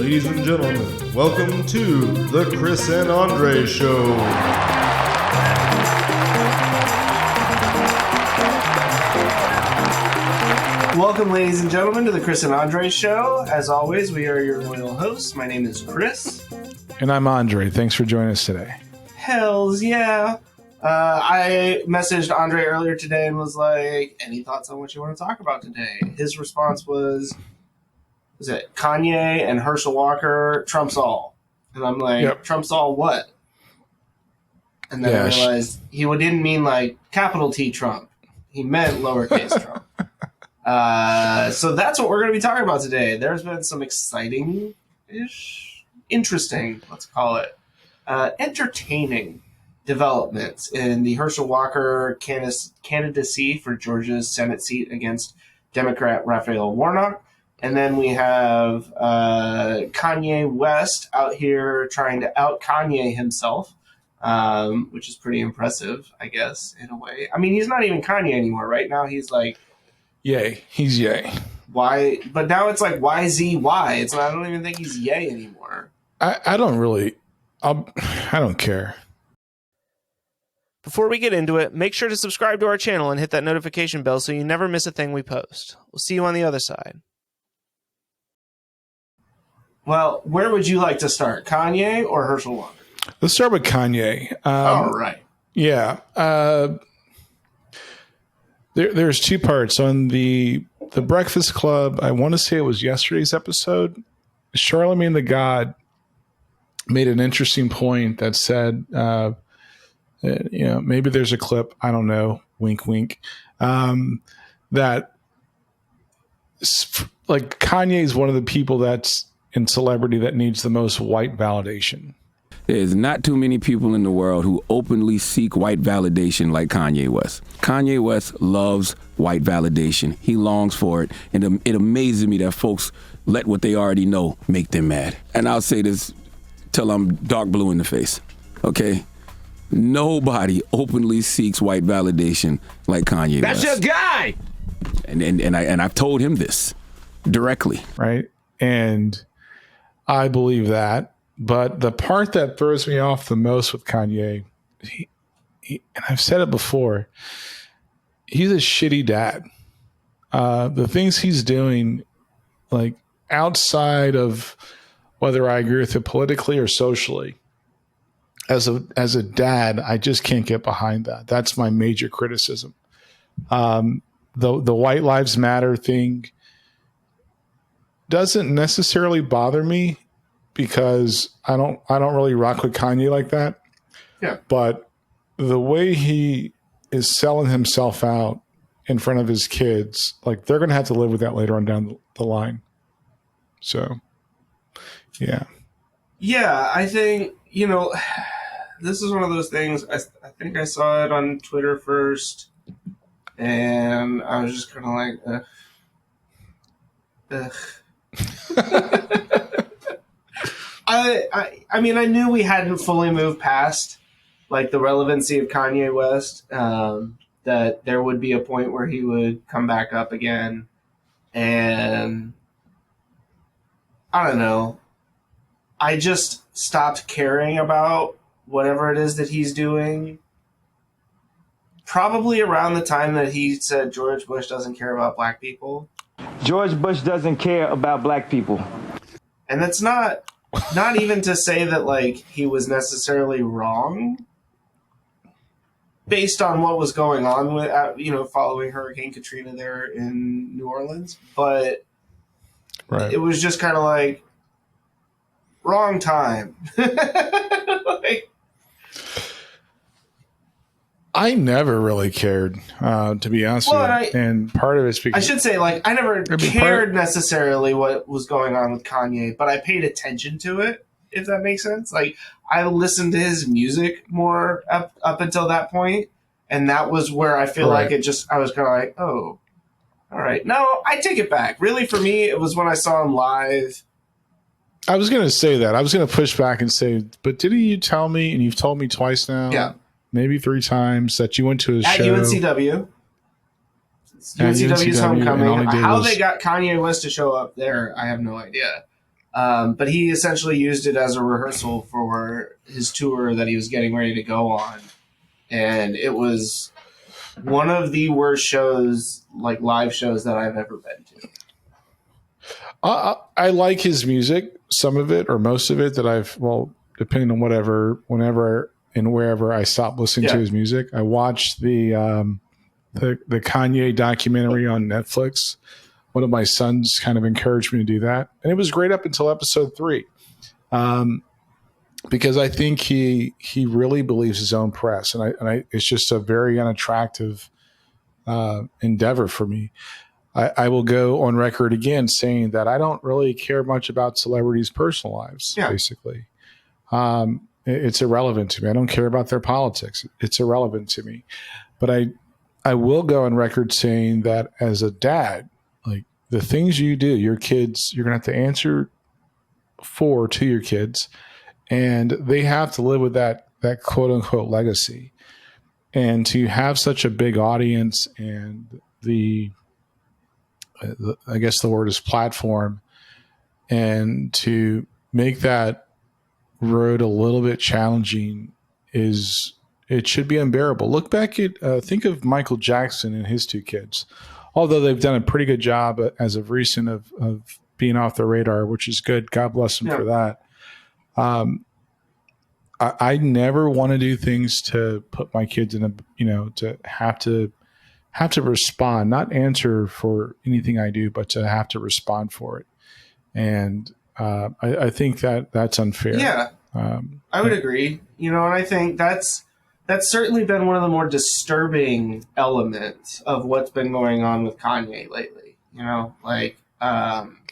Ladies and gentlemen, welcome to the Chris and Andre Show. Welcome, ladies and gentlemen, to the Chris and Andre Show. As always, we are your loyal hosts. My name is Chris. And I'm Andre. Thanks for joining us today. Hells yeah. I messaged Andre earlier today and was like, any thoughts on what you want to talk about today? His response was it Kanye and Herschel Walker, Trump's all? And I'm like, yep. Trump's all what? And then I realized he didn't mean like capital T Trump. He meant lowercase Trump. So that's what we're going to be talking about today. There's been some exciting-ish, interesting, let's call it, entertaining developments in the Herschel Walker candidacy for Georgia's Senate seat against Democrat Raphael Warnock. And then we have Kanye West out here trying to out-Kanye himself, which is pretty impressive, I guess, in a way. I mean, he's not even Kanye anymore. Right now he's like... Yay. He's yay. Why? But now it's like YZY. It's not, I don't even think he's yay anymore. I don't care. Before we get into it, make sure to subscribe to our channel and hit that notification bell so you never miss a thing we post. We'll see you on the other side. Well, where would you like to start, Kanye or Herschel Walker? Let's start with Kanye. All right. Yeah. There's two parts. On the Breakfast Club, I want to say it was yesterday's episode, Charlemagne the God made an interesting point that said, maybe there's a clip, I don't know, wink, wink, that like Kanye is one of the people that's in celebrity that needs the most white validation. There's not too many people in the world who openly seek white validation like Kanye West. Kanye West loves white validation. He longs for it. And it amazes me that folks let what they already know make them mad. And I'll say this till I'm dark blue in the face, okay? Nobody openly seeks white validation like Kanye West. That's your guy! And I've told him this directly. Right? And I believe that. But the part that throws me off the most with Kanye, he, and I've said it before, he's a shitty dad. The things he's doing, like outside of whether I agree with it politically or socially, as a dad, I just can't get behind that. That's my major criticism. The White Lives Matter thing doesn't necessarily bother me, because I don't really rock with Kanye like that. Yeah. But the way he is selling himself out in front of his kids, like they're going to have to live with that later on down the line. So, yeah. Yeah, I think, this is one of those things. I think I saw it on Twitter first, and I was just kind of like, ugh. I mean, I knew we hadn't fully moved past like the relevancy of Kanye West, that there would be a point where he would come back up again. And I don't know. I just stopped caring about whatever it is that he's doing. Probably around the time that he said George Bush doesn't care about black people. George Bush doesn't care about black people. And that's not even to say that like he was necessarily wrong based on what was going on with following Hurricane Katrina there in New Orleans, but It was just kind of like wrong time. Like, I never really cared, to be honest with you. And part of it's because... I should say, like, I never cared necessarily what was going on with Kanye, but I paid attention to it, if that makes sense. Like, I listened to his music more up until that point, and that was where I feel like I was kind of like, oh, all right. No, I take it back. Really, for me, it was when I saw him live. I was going to say that. I was going to push back and say, but didn't you tell me, and you've told me twice now? Yeah. Maybe 3 times that you went to his show. At UNCW. UNCW's homecoming. How they got Kanye West to show up there, I have no idea. But he essentially used it as a rehearsal for his tour that he was getting ready to go on. And it was one of the worst shows, like live shows, that I've ever been to. I like his music, some of it or most of it depending on whenever and wherever I stop listening to his music. I watched the Kanye documentary on Netflix. One of my sons kind of encouraged me to do that. And it was great up until episode 3. Because I think he really believes his own press. And it's just a very unattractive endeavor for me. I will go on record again saying that I don't really care much about celebrities' personal lives, basically. It's irrelevant to me. I don't care about their politics. It's irrelevant to me. But I will go on record saying that as a dad, like the things you do, your kids, you're going to have to answer to your kids. And they have to live with that quote unquote legacy. And to have such a big audience and I guess the word is platform, and to make that road a little bit challenging it should be unbearable. Look back at, think of Michael Jackson and his 2 kids. Although they've done a pretty good job as of recent of being off the radar, which is good. God bless them for that. I never want to do things to put my kids in to have to respond, not answer for anything I do, but to have to respond for it. And I think that's unfair. Yeah, I would agree. And I think that's certainly been one of the more disturbing elements of what's been going on with Kanye lately.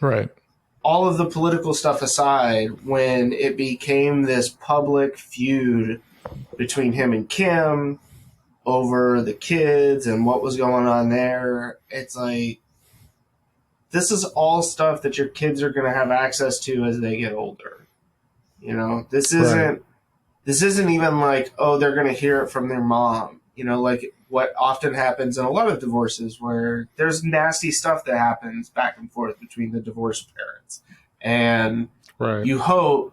Right. All of the political stuff aside, when it became this public feud between him and Kim over the kids and what was going on there, it's like, this is all stuff that your kids are going to have access to as they get older. This isn't even like, oh, they're going to hear it from their mom. Like what often happens in a lot of divorces, where there's nasty stuff that happens back and forth between the divorced parents. And you hope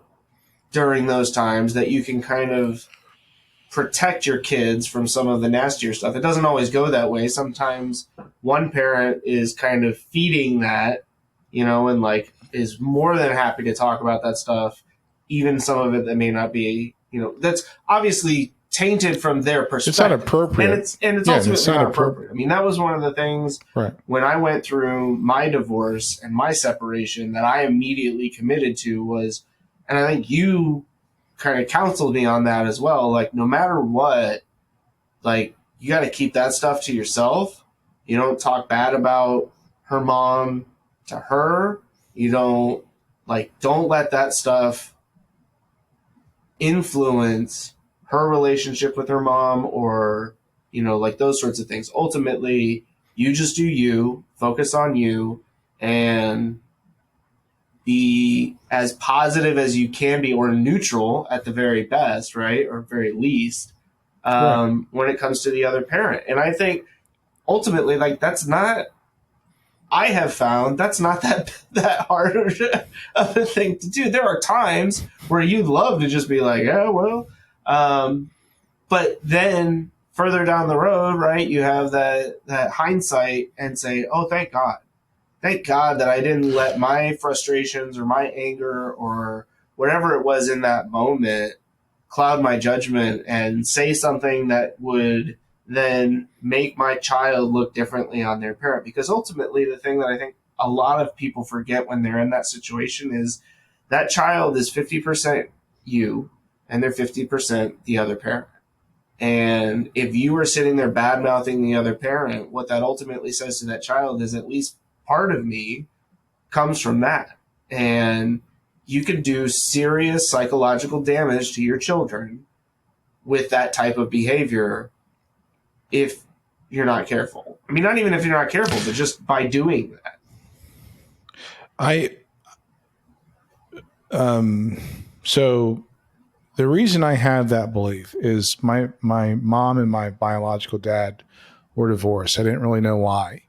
during those times that you can kind of protect your kids from some of the nastier stuff. It doesn't always go that way. Sometimes one parent is kind of feeding that, and like is more than happy to talk about that stuff, even some of it that may not be, that's obviously tainted from their perspective. It's not appropriate. And it's ultimately not appropriate. I mean, that was one of the things when I went through my divorce and my separation that I immediately committed to was, and I think you kind of counseled me on that as well. Like, no matter what, like, you got to keep that stuff to yourself. You don't talk bad about her mom to her. You don't let that stuff influence her relationship with her mom or, like those sorts of things. Ultimately, you just do you, focus on you, and be as positive as you can be, or neutral at the very best, right? Or very least, when it comes to the other parent. And I think ultimately, like, I have found that's not that hard of a thing to do. There are times where you'd love to just be like, yeah, well, but then further down the road, right, you have that hindsight and say, oh, thank God that I didn't let my frustrations or my anger or whatever it was in that moment cloud my judgment and say something that would then make my child look differently on their parent. Because ultimately, the thing that I think a lot of people forget when they're in that situation is that child is 50% you and they're 50% the other parent. And if you are sitting there bad-mouthing the other parent, what that ultimately says to that child is, at least part of me comes from that. And you can do serious psychological damage to your children with that type of behavior if you're not careful. I mean, not even if you're not careful, but just by doing that. So the reason I have that belief is my mom and my biological dad were divorced. I didn't really know why.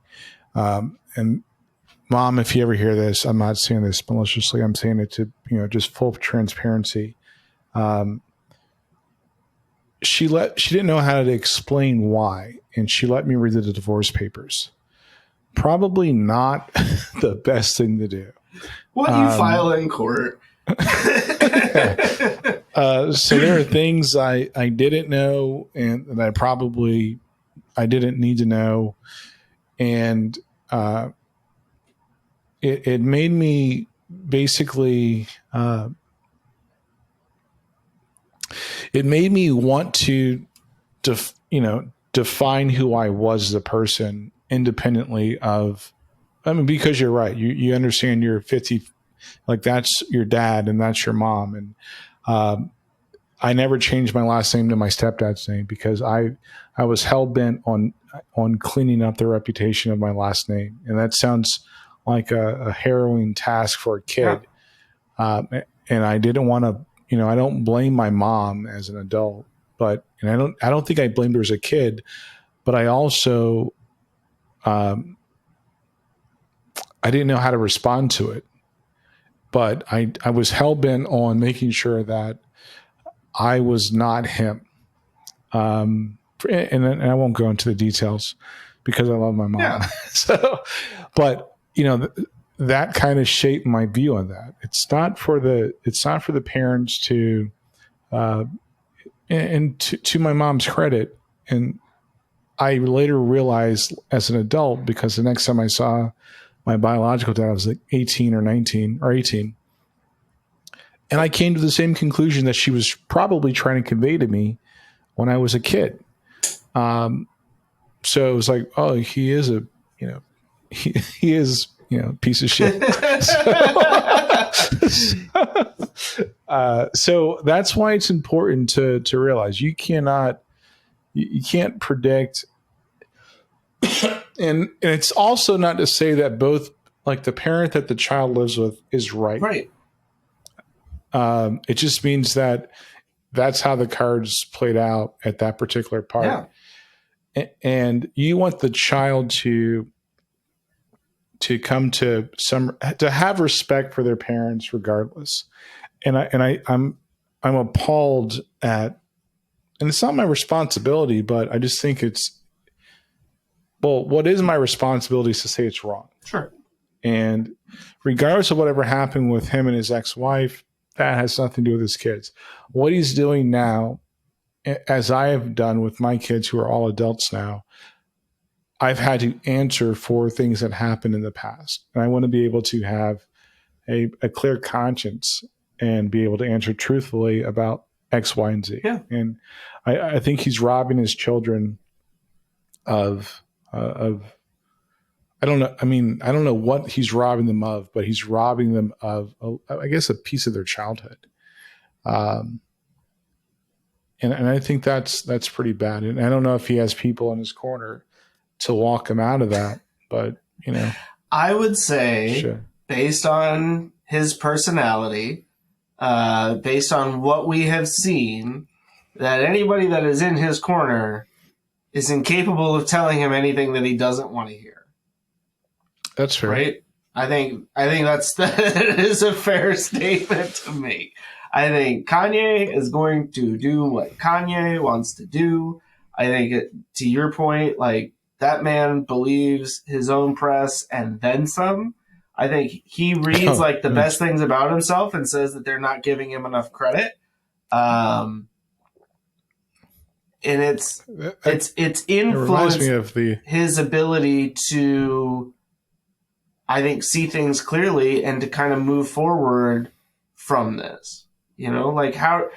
And Mom, if you ever hear this, I'm not saying this maliciously. I'm saying it to, just full transparency. She didn't know how to explain why, and she let me read the divorce papers. Probably not the best thing to do. What you file in court? So there are things I didn't know, and that I didn't need to know, and it made me basically. It made me want to, define who I was as a person independently of. I mean, because you're right. You understand you're 50, like that's your dad and that's your mom, and I never changed my last name to my stepdad's name because I was hell bent on cleaning up the reputation of my last name, and that sounds like a harrowing task for a kid. Yeah. And I didn't want to. I don't blame my mom as an adult, and I don't think I blamed her as a kid, but I also, I didn't know how to respond to it, but I was hell bent on making sure that I was not him. And I won't go into the details because I love my mom. Yeah. But that kind of shaped my view on that. It's not for the parents to, and to my mom's credit. And I later realized as an adult, because the next time I saw my biological dad, I was like 18 or 19 or 18. And I came to the same conclusion that she was probably trying to convey to me when I was a kid. So it was like, oh, he is he is, piece of shit. So that's why it's important to realize you can't predict. And it's also not to say that both, like the parent that the child lives with is right. Right. It just means that that's how the cards played out at that particular part. Yeah. And you want the child to come to have respect for their parents regardless. And I'm appalled at, and it's not my responsibility, but I just think what is my responsibility is to say it's wrong. Sure. And regardless of whatever happened with him and his ex-wife, that has nothing to do with his kids. What he's doing now, as I have done with my kids who are all adults now, I've had to answer for things that happened in the past. And I want to be able to have a clear conscience and be able to answer truthfully about X, Y, and Z. Yeah. And I think he's robbing his children of I don't know. I mean, I don't know what he's robbing them of, but he's robbing them of, I guess, a piece of their childhood. And I think that's pretty bad. And I don't know if he has people in his corner to walk him out of that, but I would say based on his personality, based on what we have seen, that anybody that is in his corner is incapable of telling him anything that he doesn't want to hear. That's fair. Right? I think that is a fair statement to make. I think Kanye is going to do what Kanye wants to do. I think to your point, like, that man believes his own press and then some. I think he reads like the best things about himself and says that they're not giving him enough credit. And it's influenced his ability to, I think, see things clearly and to kind of move forward from this. Like how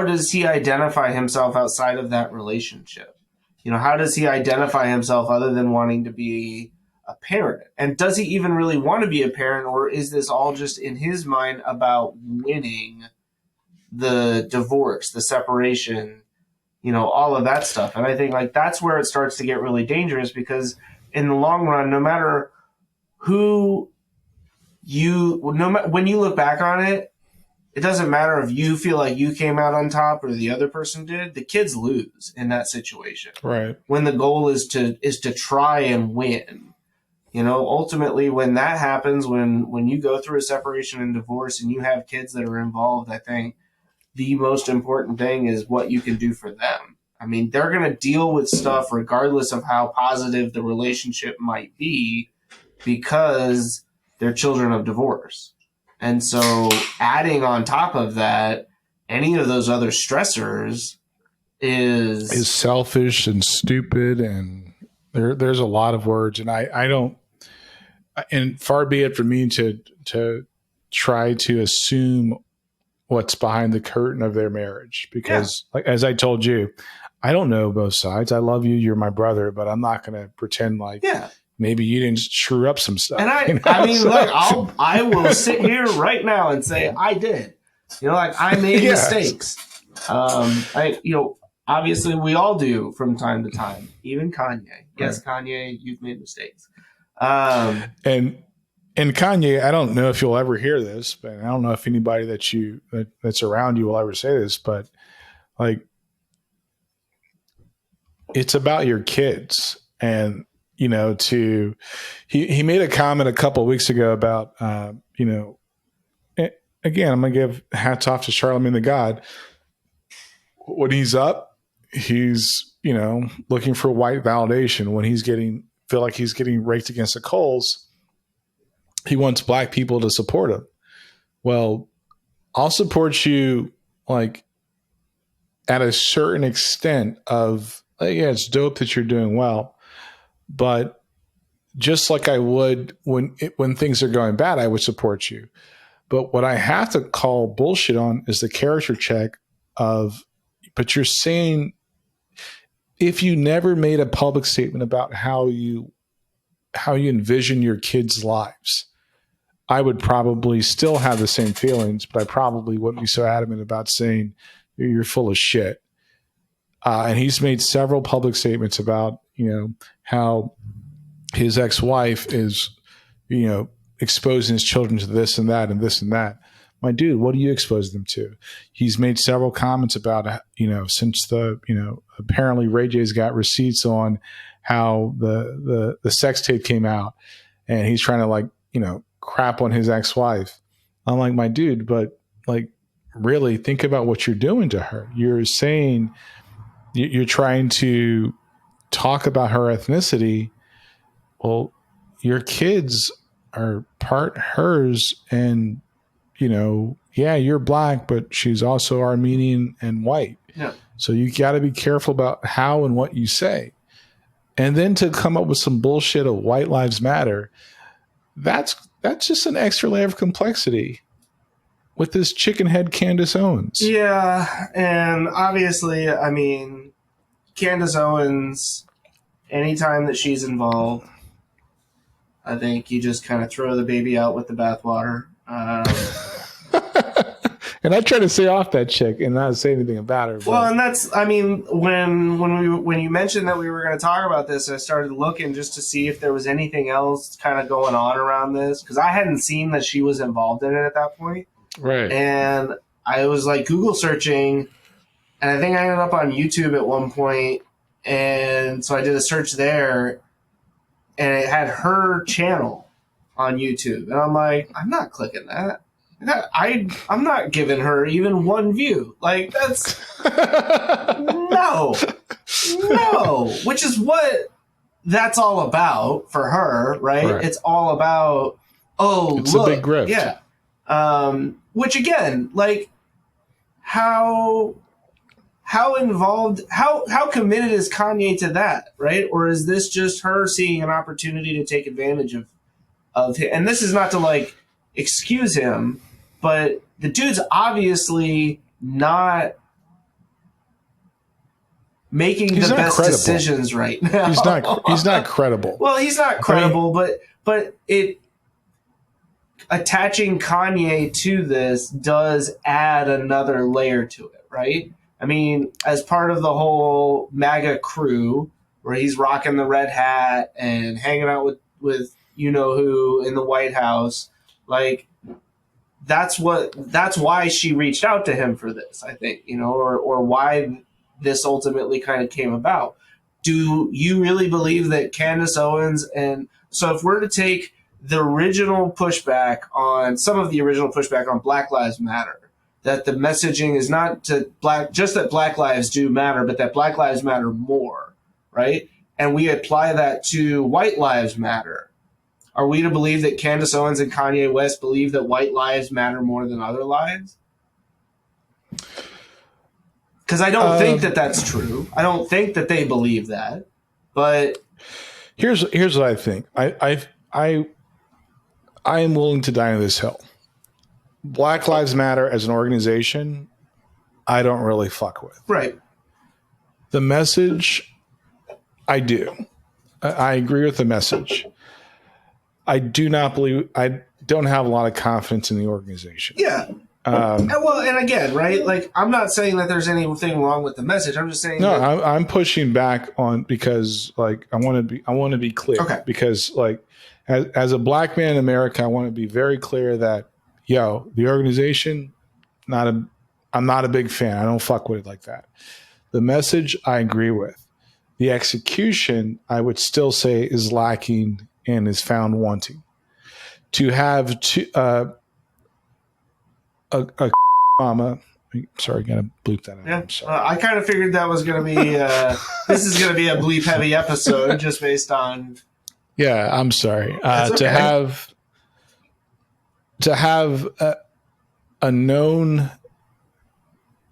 does he identify himself outside of that relationship? How does he identify himself other than wanting to be a parent? And does he even really want to be a parent, or is this all just in his mind about winning the divorce, the separation, all of that stuff? And I think like that's where it starts to get really dangerous, because in the long run, no matter when you look back on it, it doesn't matter if you feel like you came out on top or the other person did. The kids lose in that situation. Right. When the goal is to try and win. ultimately when that happens, when you go through a separation and divorce and you have kids that are involved, I think the most important thing is what you can do for them. I mean, they're going to deal with stuff regardless of how positive the relationship might be because they're children of divorce. And so adding on top of that, any of those other stressors is selfish and stupid, and there's a lot of words, and I don't, and far be it for me to try to assume what's behind the curtain of their marriage, because like as I told you, I don't know both sides. I love you, you're my brother, but I'm not going to pretend like maybe you didn't screw up some stuff. And I mean, look, I will sit here right now and say I did. I made mistakes. Obviously we all do from time to time. Even Kanye. Yes, right. Kanye, you've made mistakes. And Kanye, I don't know if you'll ever hear this, but I don't know if anybody that's around you will ever say this, but like, it's about your kids. And, he made a comment a couple of weeks ago about, again, I'm going to give hats off to Charlemagne the God. When he's up, he's, looking for white validation. When feel like he's getting raked against the coals, he wants black people to support him. Well, I'll support you like at a certain extent of, it's dope that you're doing well, but just like I would when things are going bad, I would support you. But what I have to call bullshit on is the character check of, but you're saying, if you never made a public statement about how you envision your kids' lives, I would probably still have the same feelings, but I probably wouldn't be so adamant about saying you're full of shit. And he's made several public statements about, how his ex-wife is, exposing his children to this and that and this and that. My dude, what do you expose them to? He's made several comments about, since apparently Ray J's got receipts on how the sex tape came out, and he's trying to crap on his ex-wife. I'm like, my dude, but really think about what you're doing to her. You're saying you're trying to talk about her ethnicity. Well, your kids are part hers, and you're black, but she's also Armenian and white. Yeah. So you got to be careful about how and what you say. And then to come up with some bullshit of white lives matter, that's just an extra layer of complexity with this chicken head Candace Owens. Yeah, and obviously, I mean, Candace Owens, anytime that she's involved, I think you just kind of throw the baby out with the bathwater. And I try to stay off that chick and not say anything about her. But. Well, and that's, I mean, when you mentioned that we were going to talk about this, I started looking just to see if there was anything else kind of going on around this, because I hadn't seen that she was involved in it at that point. Right. And I was Google searching, and I think I ended up on YouTube at one point, and so I did a search there, and it had her channel on YouTube, and I'm like, I'm not clicking that. I'm not giving her even one view. That's no, which is what that's all about for her, right? It's all about, it's look, a big grift. Yeah. Which again, how involved, how committed is Kanye to that, right? Or is this just her seeing an opportunity to take advantage of him? And this is not to excuse him, but the dude's obviously not making the best decisions right now. He's not credible. Well, he's not credible, but attaching Kanye to this does add another layer to it, right? I mean, as part of the whole MAGA crew, where he's rocking the red hat and hanging out with who in the White House, that's why she reached out to him for this, I think, or why this ultimately kind of came about. do you really believe that Candace Owens and so if we're to take the original pushback on some of the original pushback on Black Lives Matter, that the messaging is not to just that Black lives do matter, but that Black lives matter more, right? And we apply that to white lives matter. Are we to believe that Candace Owens and Kanye West believe that white lives matter more than other lives? Because I don't think that that's true. I don't think that they believe that. But here's what I think. I am willing to die on this hill. Black Lives Matter as an organization, I don't really fuck with. Right. The message, I do. I agree with the message. I do not believe. I don't have a lot of confidence in the organization. Yeah. And again, right? Like, I'm not saying that there's anything wrong with the message. I'm just saying. No, I'm pushing back on because, like, I want to be clear. Okay. Because, like, as a black man in America, I want to be very clear that, the organization, I'm not a big fan. I don't fuck with it like that. The message, I agree with. The execution, I would still say, is lacking and is found wanting. To have a mama. Sorry, gotta bleep that out. Yeah, I'm sorry. I kind of figured that was going to be. This is going to be a bleep heavy episode, just based on. Yeah, I'm sorry. Okay. To have a known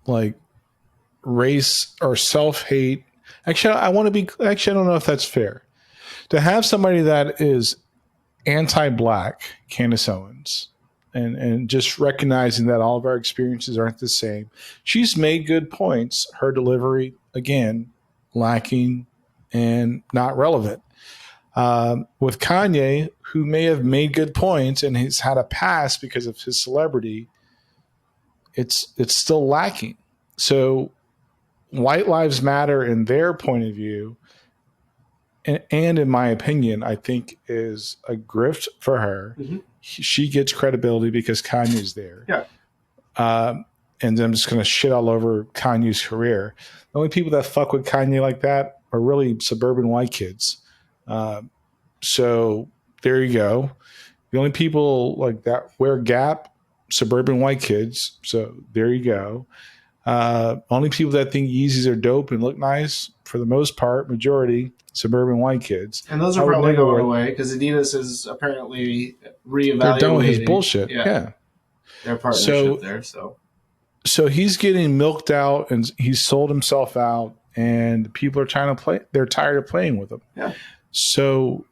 like race or self-hate. Actually, I don't know if that's fair. To have somebody that is anti-black, Candace Owens, and just recognizing that all of our experiences aren't the same. She's made good points. Her delivery, again, lacking and not relevant. With Kanye, who may have made good points and has had a pass because of his celebrity, it's still lacking. So white lives matter in their point of view, and in my opinion, I think is a grift for her. Mm-hmm. She gets credibility because Kanye's there. Yeah. And I'm just going to shit all over Kanye's career. The only people that fuck with Kanye like that are really suburban white kids. So there you go. The only people like that wear Gap, suburban white kids. So there you go. Only people that think Yeezys are dope and look nice, for the most part, majority, suburban white kids. And those are probably going away because Adidas is apparently reevaluating. They're done with his bullshit. Yeah. Their partnership there. So he's getting milked out and he's sold himself out, and people are trying to play. They're tired of playing with him. Yeah. So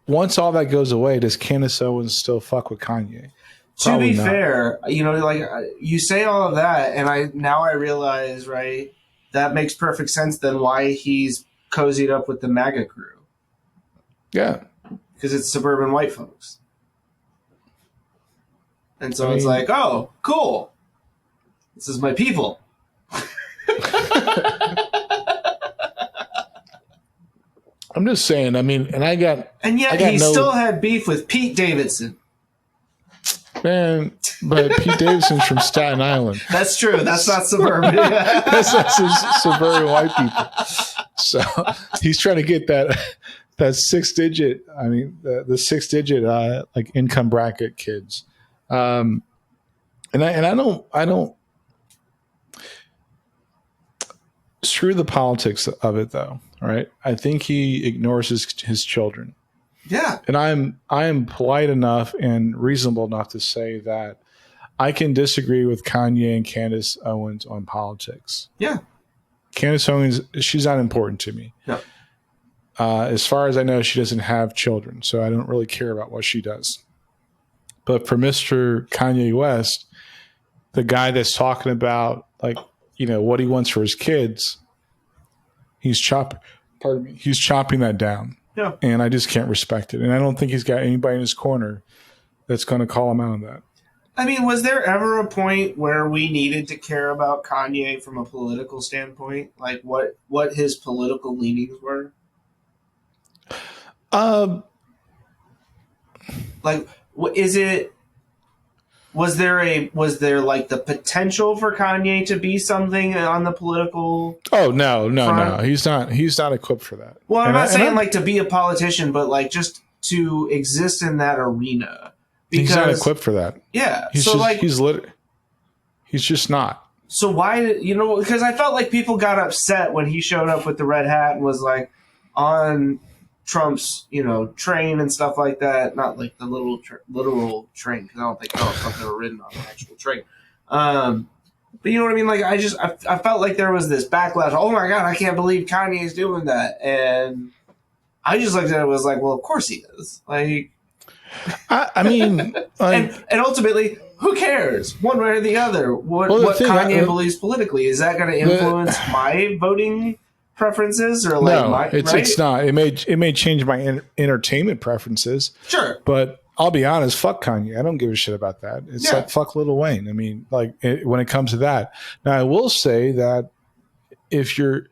once all that goes away, does Candace Owens still fuck with Kanye? Probably to be fair, like you say all of that, and I realize, right, that makes perfect sense then why he's cozied up with the MAGA crew. Yeah. Because it's suburban white folks. And so it's like, oh, cool. This is my people. I'm just saying, and yet he still had beef with Pete Davidson. Man, but Pete Davidson's from Staten Island. That's true. That's not suburban. that's suburban white people. So he's trying to get that 6-digit. The 6-digit like income bracket kids. And I don't screw the politics of it though. Right? I think he ignores his children. Yeah. And I am polite enough and reasonable enough to say that I can disagree with Kanye and Candace Owens on politics. Yeah. Candace Owens, she's not important to me. No. As far as I know, she doesn't have children, so I don't really care about what she does. But for Mr. Kanye West, the guy that's talking about what he wants for his kids, he's chopping that down. Yeah. And I just can't respect it. And I don't think he's got anybody in his corner that's going to call him out on that. Was there ever a point where we needed to care about Kanye from a political standpoint? Like what his political leanings were? Is it Was there like the potential for Kanye to be something on the political? Oh no, front? he's not equipped for that. Well, I'm not saying like to be a politician, but like just to exist in that arena. Because, he's not equipped for that. Yeah, He's just not. So why, because I felt like people got upset when he showed up with the red hat and was like on Trump's, train and stuff like that. Not like the literal train, because I don't think Trump ever ridden on an actual train. But you know what I mean? Like, I felt like there was this backlash. Oh my God, I can't believe Kanye's doing that. And I just looked at it and was like, well, of course he is. Like, I mean, like, and ultimately, who cares one way or the other? What Kanye believes politically, is that going to influence my voting preferences or like it's not. It may change my entertainment preferences. Sure, but I'll be honest. Fuck Kanye. I don't give a shit about that. It's like fuck Lil Wayne. I mean, like when it comes to that. Now, I will say that if you're,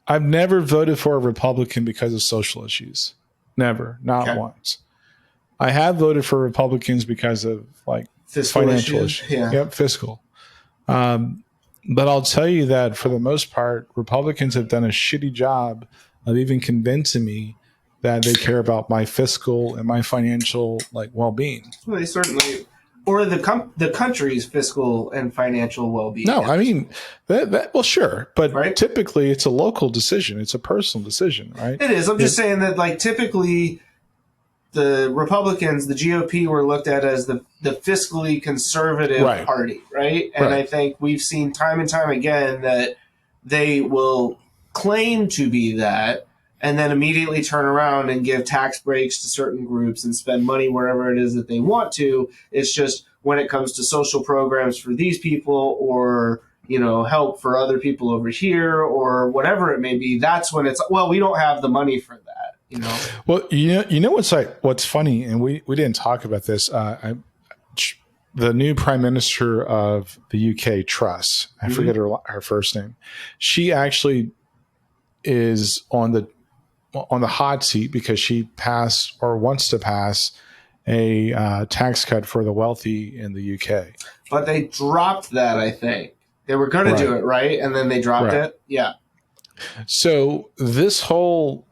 I've never voted for a Republican because of social issues. Never, not once. I have voted for Republicans because of like fiscal financial issues. Yeah. Yep, fiscal. But I'll tell you that for the most part, Republicans have done a shitty job of even convincing me that they care about my fiscal and my financial like well-being. Well, they certainly, or the country's fiscal and financial well-being. No, I mean that. Well, sure, but right? typically it's a local decision. It's a personal decision, right? It is. I'm just saying that, like, typically the Republicans, the GOP, were looked at as the fiscally conservative party, right? And I think we've seen time and time again that they will claim to be that and then immediately turn around and give tax breaks to certain groups and spend money wherever it is that they want to. It's just when it comes to social programs for these people or, help for other people over here or whatever it may be, that's when it's, well, we don't have the money for that. Well, what's funny, and we didn't talk about this. The new Prime Minister of the UK, Truss, I forget her first name. She actually is on the hot seat because she passed or wants to pass a tax cut for the wealthy in the UK. But they dropped that. I think they were going to do it, right? And then they dropped it. Yeah. So this whole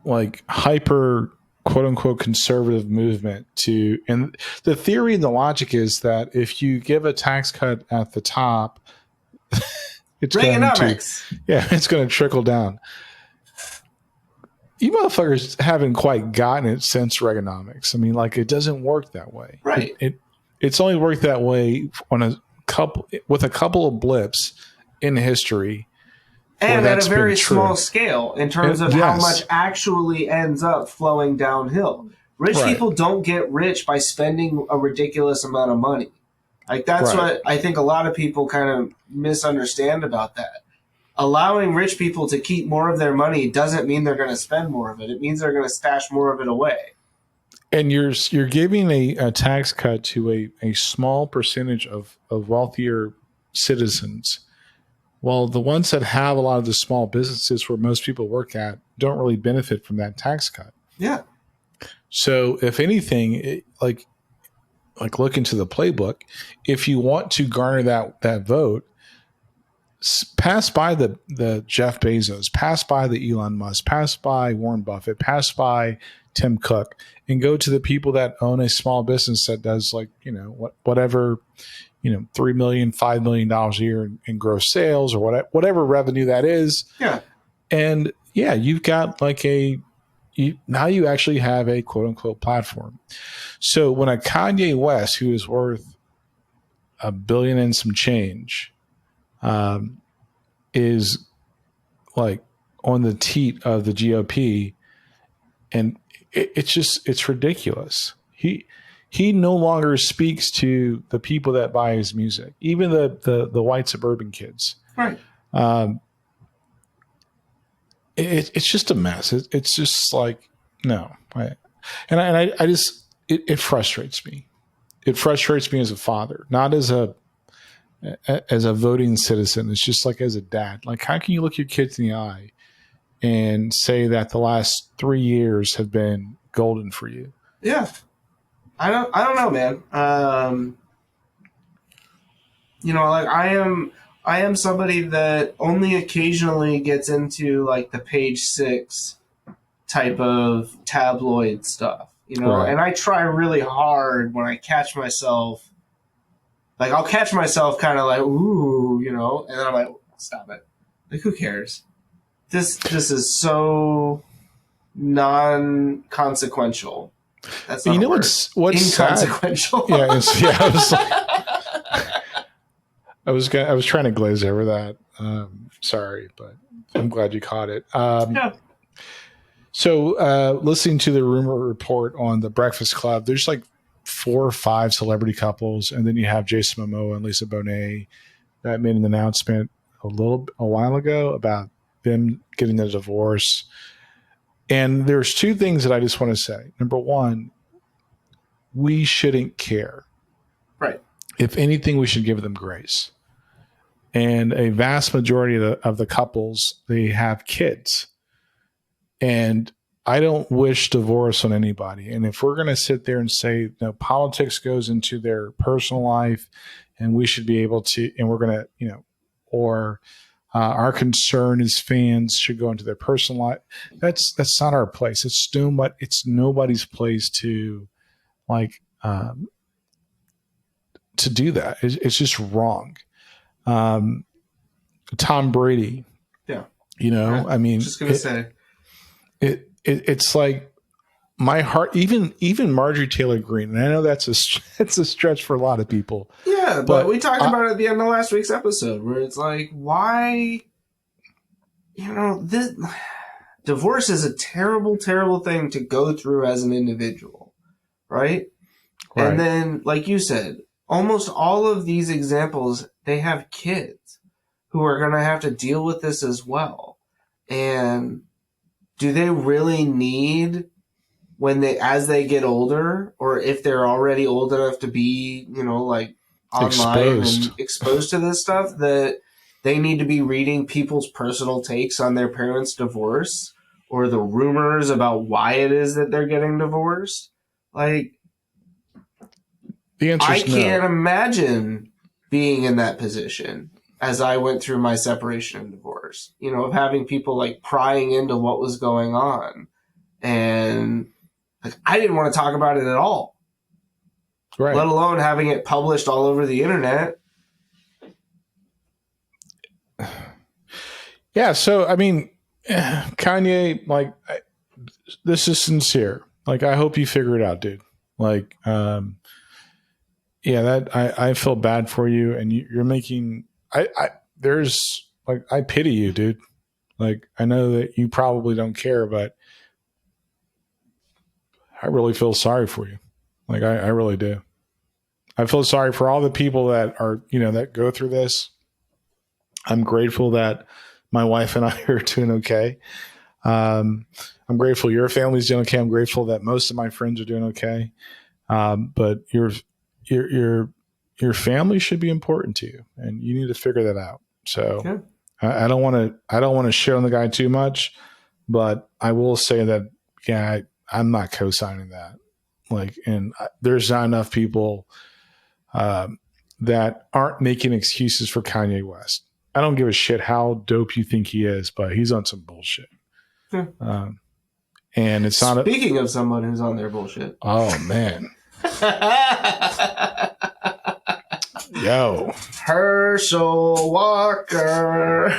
like hyper quote unquote conservative movement and the theory and the logic is that if you give a tax cut at the top, it's going to trickle down. You motherfuckers haven't quite gotten it since Reaganomics. I mean, like, it doesn't work that way. Right. It's only worked that way with a couple of blips in history. And at a very small scale in terms of how much actually ends up flowing downhill. Rich people don't get rich by spending a ridiculous amount of money. Like, that's what I think a lot of people kind of misunderstand about that. Allowing rich people to keep more of their money doesn't mean they're going to spend more of it. It means they're going to stash more of it away. And you're giving a tax cut to a small percentage of wealthier citizens. Well, the ones that have a lot of the small businesses where most people work at don't really benefit from that tax cut. Yeah. So if anything, like look into the playbook. If you want to garner that vote, pass by the Jeff Bezos, pass by the Elon Musk, pass by Warren Buffett, pass by Tim Cook, and go to the people that own a small business that does whatever. $3 million, $5 million a year in gross sales or whatever revenue that is. Yeah. And you've got now you actually have a quote unquote platform. So when a Kanye West, who is worth $1 billion and some change, is like on the teat of the GOP, and it's ridiculous. He no longer speaks to the people that buy his music, even the white suburban kids. Right. It's just a mess. It's just like, no. It frustrates me. It frustrates me as a father, not as a voting citizen. It's just like as a dad. Like, how can you look your kids in the eye and say that the last 3 years have been golden for you? Yeah. I don't know, man. Like I am somebody that only occasionally gets into like the page 6 type of tabloid stuff, Right. and I try really hard when I catch myself. Like, I'll catch myself kind of like, ooh, and then I'm like, stop it. Like, who cares? This is so non-consequential. That's not You a know word. what's sad? Inconsequential. Yeah, I was trying to glaze over that. Sorry, but I'm glad you caught it. Yeah. So, listening to the rumor report on the Breakfast Club, there's like 4 or 5 celebrity couples, and then you have Jason Momoa and Lisa Bonet that made an announcement a while ago about them getting a divorce. And there's 2 things that I just want to say. Number one, we shouldn't care. Right. If anything, we should give them grace. And a vast majority of the couples, they have kids. And I don't wish divorce on anybody. And if we're going to sit there and say, politics goes into their personal life and we should be able to, and we're going to, or our concern as fans should go into their personal life. That's not our place. It's nobody's place to to do that. It's just wrong. Tom Brady. Yeah. I mean, just going to say. It's like my heart, even Marjorie Taylor Greene, and I know it's a stretch for a lot of people. Yeah, but we talked about it at the end of last week's episode, where it's like, why, this divorce is a terrible, terrible thing to go through as an individual, right? And then, like you said, almost all of these examples, they have kids who are going to have to deal with this as well. And do they really need, as they get older, or if they're already old enough to be, online and exposed to this stuff, that they need to be reading people's personal takes on their parents' divorce or the rumors about why it is that they're getting divorced? Like, the answer is I can't imagine being in that position as I went through my separation and divorce, of having people like prying into what was going on. And like, I didn't want to talk about it at all, right? Let alone having it published all over the internet. Yeah. So, I mean, Kanye, this is sincere. Like, I hope you figure it out, dude. Like, I feel bad for you, and you're making, I pity you, dude. Like, I know that you probably don't care, but I really feel sorry for you. Like, I really do. I feel sorry for all the people that are, that go through this. I'm grateful that my wife and I are doing okay. I'm grateful your family's doing okay. I'm grateful that most of my friends are doing okay. But your family should be important to you, and you need to figure that out. So Yeah. I don't want to shit on the guy too much, but I will say that, I'm not co-signing that. Like, and there's not enough people that aren't making excuses for Kanye West. I don't give a shit how dope you think he is, but he's on some bullshit. Yeah. And it's not. Speaking of someone who's on their bullshit. Oh man. Yo. Herschel Walker.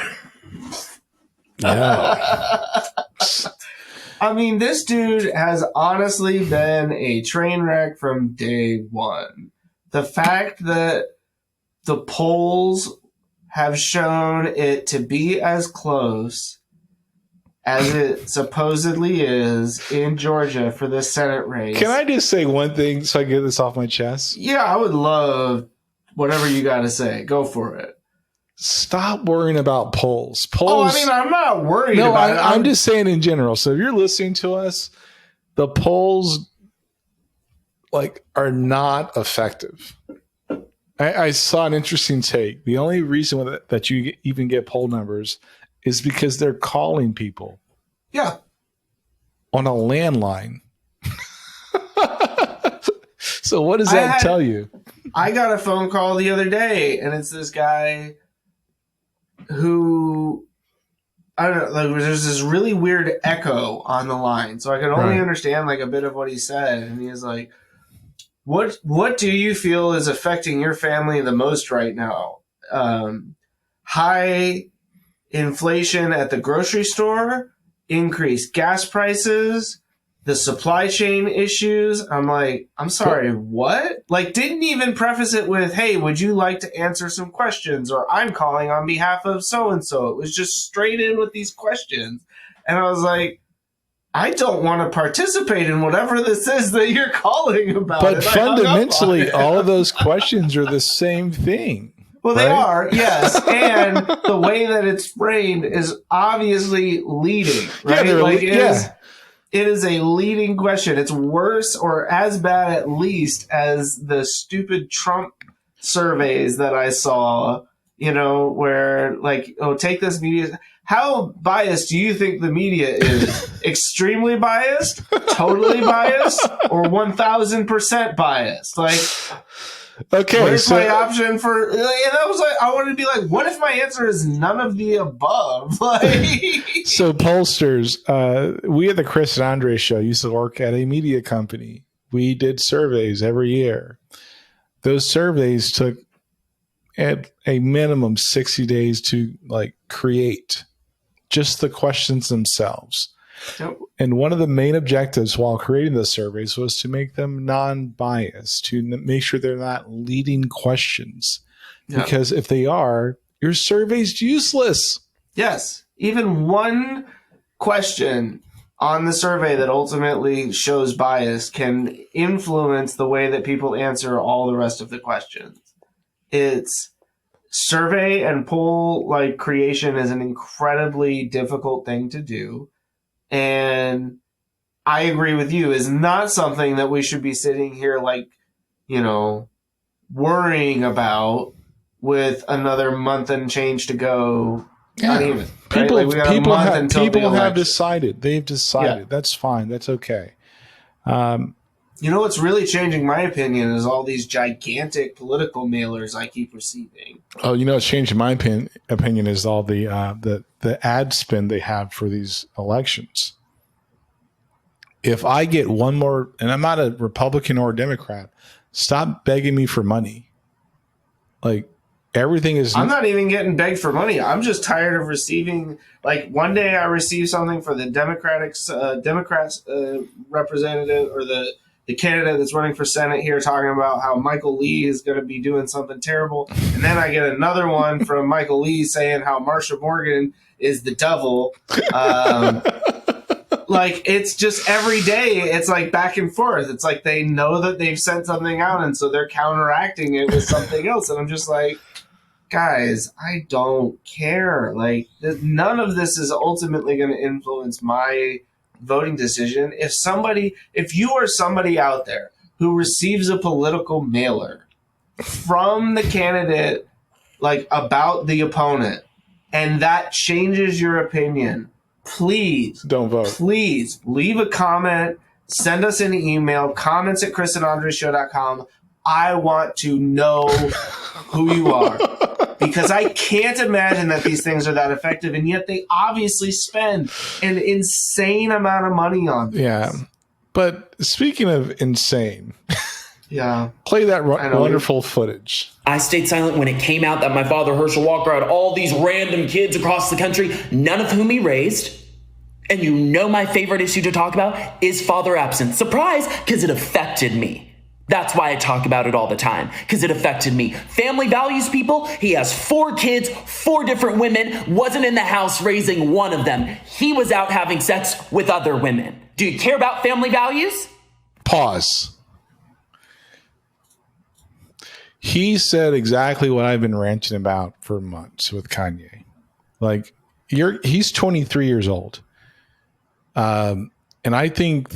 Yeah. I mean, this dude has honestly been a train wreck from day one. The fact that the polls have shown it to be as close as it supposedly is in Georgia for the Senate race. Can I just say one thing so I get this off my chest? Yeah, I would love whatever you got to say. Go for it. Stop worrying about polls. Oh, I mean, I'm not worried about it. I'm just saying in general. So if you're listening to us, the polls are not effective. I saw an interesting take. The only reason that you even get poll numbers is because they're calling people. Yeah. On a landline. So what does that tell you? I got a phone call the other day, and it's this guy who, I don't know, like, there's this really weird echo on the line, so I could only understand like a bit of what he said. And he was like, "What do you feel is affecting your family the most right now? High inflation at the grocery store, increased gas prices, the supply chain issues." I'm like, I'm sorry, what? Like, didn't even preface it with, "Hey, would you like to answer some questions?" Or "I'm calling on behalf of so-and-so." It was just straight in with these questions. And I was like, I don't want to participate in whatever this is that you're calling about. But fundamentally, all of those questions are the same thing. Well, they are, yes. And the way that it's framed is obviously leading, right? It is a leading question. It's worse or as bad, at least, as the stupid Trump surveys that I saw, where like, oh, take this media. How biased do you think the media is? Extremely biased, totally biased, or 1,000% biased? Like, okay, where's my option for? And I was like, I wanted to be like, what if my answer is none of the above? Like, so pollsters, we at the Chris and Andre Show used to work at a media company. We did surveys every year. Those surveys took at a minimum 60 days to like create just the questions themselves. Yep. And one of the main objectives while creating the surveys was to make them non-biased, to make sure they're not leading questions. Yep. Because if they are, your survey's useless. Yes. Even one question on the survey that ultimately shows bias can influence the way that people answer all the rest of the questions. It's survey and poll like creation is an incredibly difficult thing to do. And I agree with you, is not something that we should be sitting here like, worrying about with another month and change to go. Yeah. Not even. People, right? Like people have decided. They've decided. Yeah. That's fine. That's okay. What's really changing my opinion is all these gigantic political mailers I keep receiving. Oh, what's changing my opinion is all the ad spin they have for these elections. If I get one more, and I'm not a Republican or a Democrat, stop begging me for money. Like, everything is... I'm not even getting begged for money. I'm just tired of receiving... Like, one day I received something for the Democrats representative, or the candidate that's running for Senate here, talking about how Michael Lee is going to be doing something terrible. And then I get another one from Michael Lee saying how Marsha Morgan is the devil. Like, it's just every day, it's like back and forth. It's like they know that they've sent something out, and so they're counteracting it with something else. And I'm just like, guys, I don't care. Like, none of this is ultimately going to influence my voting decision. If you are somebody out there who receives a political mailer from the candidate, like, about the opponent, and that changes your opinion, please don't vote. Please leave a comment, send us an email, comments@chrisandandreshow.com. I want to know who you are, because I can't imagine that these things are that effective, and yet they obviously spend an insane amount of money on this. Yeah, but speaking of insane, yeah, play that wonderful footage. I stayed silent when it came out that my father, Herschel Walker, had all these random kids across the country, none of whom he raised. And my favorite issue to talk about is father absence. Surprise, because it affected me. That's why I talk about it all the time, because it affected me. Family values, people. He has 4 kids, 4 different women, wasn't in the house raising one of them. He was out having sex with other women. Do you care about family values? Pause. He said exactly what I've been ranting about for months with Kanye. Like, he's 23 years old. And I think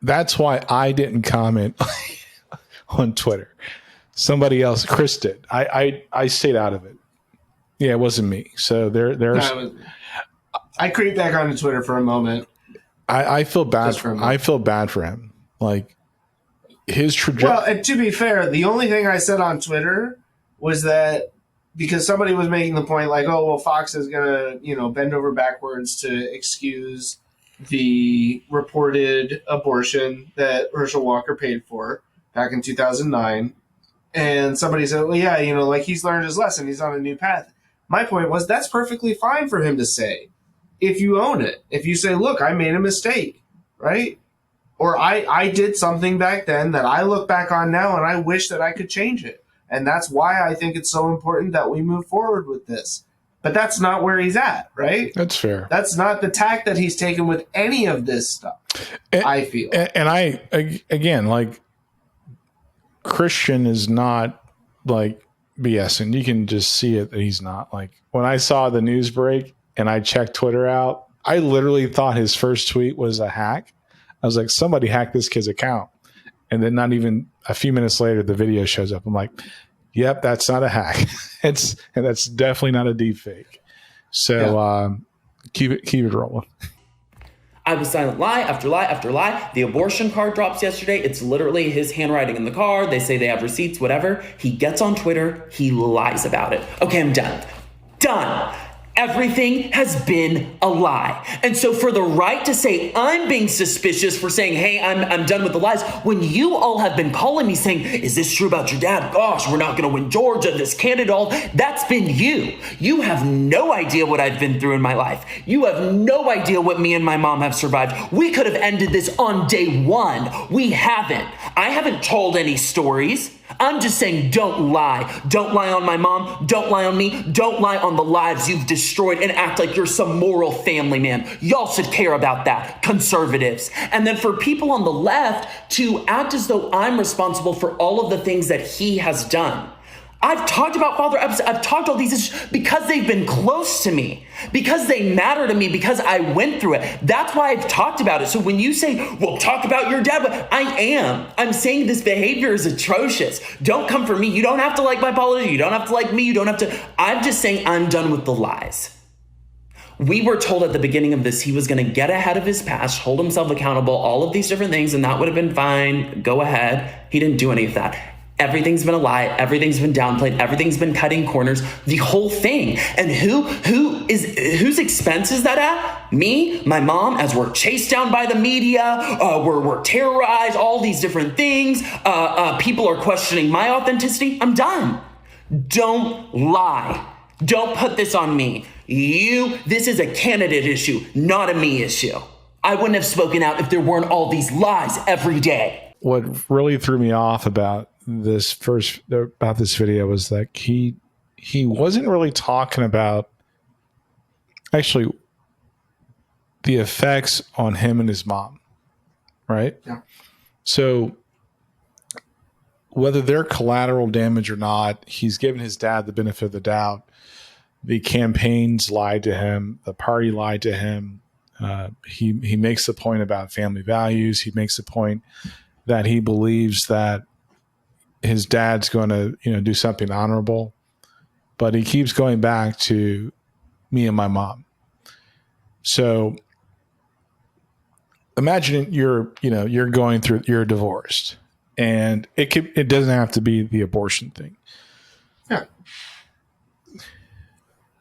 that's why I didn't comment on Twitter. Somebody else, Chris did. I stayed out of it. Yeah, it wasn't me. So there's. I creeped back onto Twitter for a moment. I feel bad. I feel bad for him. like his trajectory. Well, and to be fair, the only thing I said on Twitter was that because somebody was making the point like, oh, well, Fox is going to, bend over backwards to excuse the reported abortion that Herschel Walker paid for back in 2009. And somebody said, well, yeah, like he's learned his lesson. He's on a new path. My point was that's perfectly fine for him to say if you own it. If you say, look, I made a mistake, right? Or I did something back then that I look back on now and I wish that I could change it. And that's why I think it's so important that we move forward with this. But that's not where he's at, right? That's fair. That's not the tack that he's taken with any of this stuff, I feel. And I, again, like, Christian is not, like, BSing. You can just see it that he's not. Like, when I saw the news break and I checked Twitter out, I literally thought his first tweet was a hack. I was like, somebody hacked this kid's account. And then not even a few minutes later, the video shows up. I'm like, yep, that's not a hack. And that's definitely not a deep fake. So keep it rolling. I was silent lie after lie after lie. The abortion card drops yesterday. It's literally his handwriting in the card. They say they have receipts, whatever. He gets on Twitter. He lies about it. Okay, I'm done. Done. Everything has been a lie. And so for the right to say I'm being suspicious for saying, hey, I'm done with the lies, when you all have been calling me saying, is this true about your dad? Gosh, we're not going to win Georgia, this candidate, all that's been you. You have no idea what I've been through in my life. You have no idea what me and my mom have survived. We could have ended this on day one. We haven't. I haven't told any stories. I'm just saying, don't lie. Don't lie on my mom. Don't lie on me. Don't lie on the lives you've destroyed and act like you're some moral family man. Y'all should care about that, conservatives. And then for people on the left to act as though I'm responsible for all of the things that he has done. I've talked about Father Epps. I've talked all these issues because they've been close to me, because they matter to me, because I went through it. That's why I've talked about it. So when you say, well, talk about your dad, but I'm saying this behavior is atrocious. Don't come for me. You don't have to like my politics. You don't have to like me. You don't have to. I'm just saying I'm done with the lies. We were told at the beginning of this, he was going to get ahead of his past, hold himself accountable, all of these different things, and that would have been fine. Go ahead. He didn't do any of that. Everything's been a lie. Everything's been downplayed. Everything's been cutting corners. The whole thing. And whose expense is that at? Me, my mom, as we're chased down by the media, we're terrorized, all these different things. People are questioning my authenticity. I'm done. Don't lie. Don't put this on me. This is a candidate issue, not a me issue. I wouldn't have spoken out if there weren't all these lies every day. What really threw me off about this video was that he wasn't really talking about actually the effects on him and his mom, right? Yeah. So whether they're collateral damage or not, he's given his dad the benefit of the doubt. The campaigns lied to him. The party lied to him. He makes the point about family values. He makes the point that he believes that his dad's going to, do something honorable, but he keeps going back to me and my mom. So imagine you're divorced, and it doesn't have to be the abortion thing. Yeah.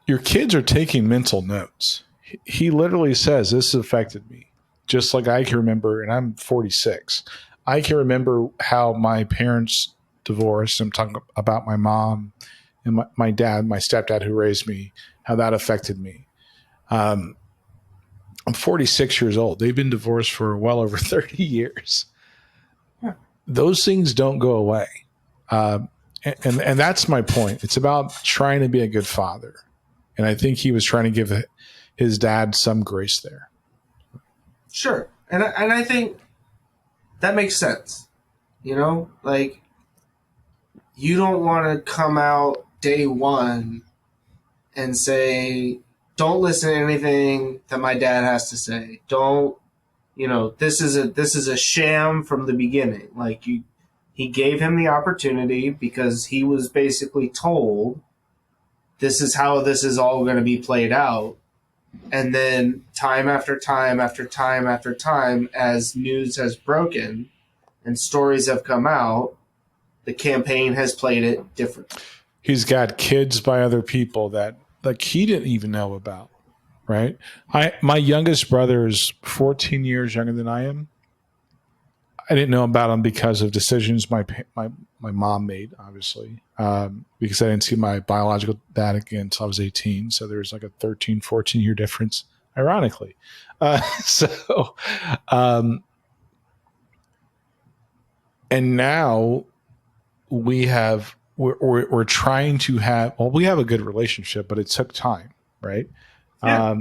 Your kids are taking mental notes. He literally says, this affected me. Just like I can remember, and I'm 46. I can remember how my parents divorced. I'm talking about my mom and my dad, my stepdad who raised me, how that affected me. I'm 46 years old. They've been divorced for well over 30 years. Yeah. Those things don't go away. And that's my point. It's about trying to be a good father. And I think he was trying to give his dad some grace there. Sure. And I think that makes sense. Like, you don't want to come out day one and say, don't listen to anything that my dad has to say. Don't, this is a sham from the beginning. Like, he gave him the opportunity because he was basically told this is how this is all going to be played out. And then time after time after time after time, as news has broken, and stories have come out, the campaign has played it differently. He's got kids by other people that like he didn't even know about, right? My youngest brother is 14 years younger than I am. I didn't know about him because of decisions my mom made, obviously, because I didn't see my biological dad again until I was 18. So there's like a 13, 14-year difference, ironically. And now we're trying to have, well, we have a good relationship, but it took time, right? Yeah.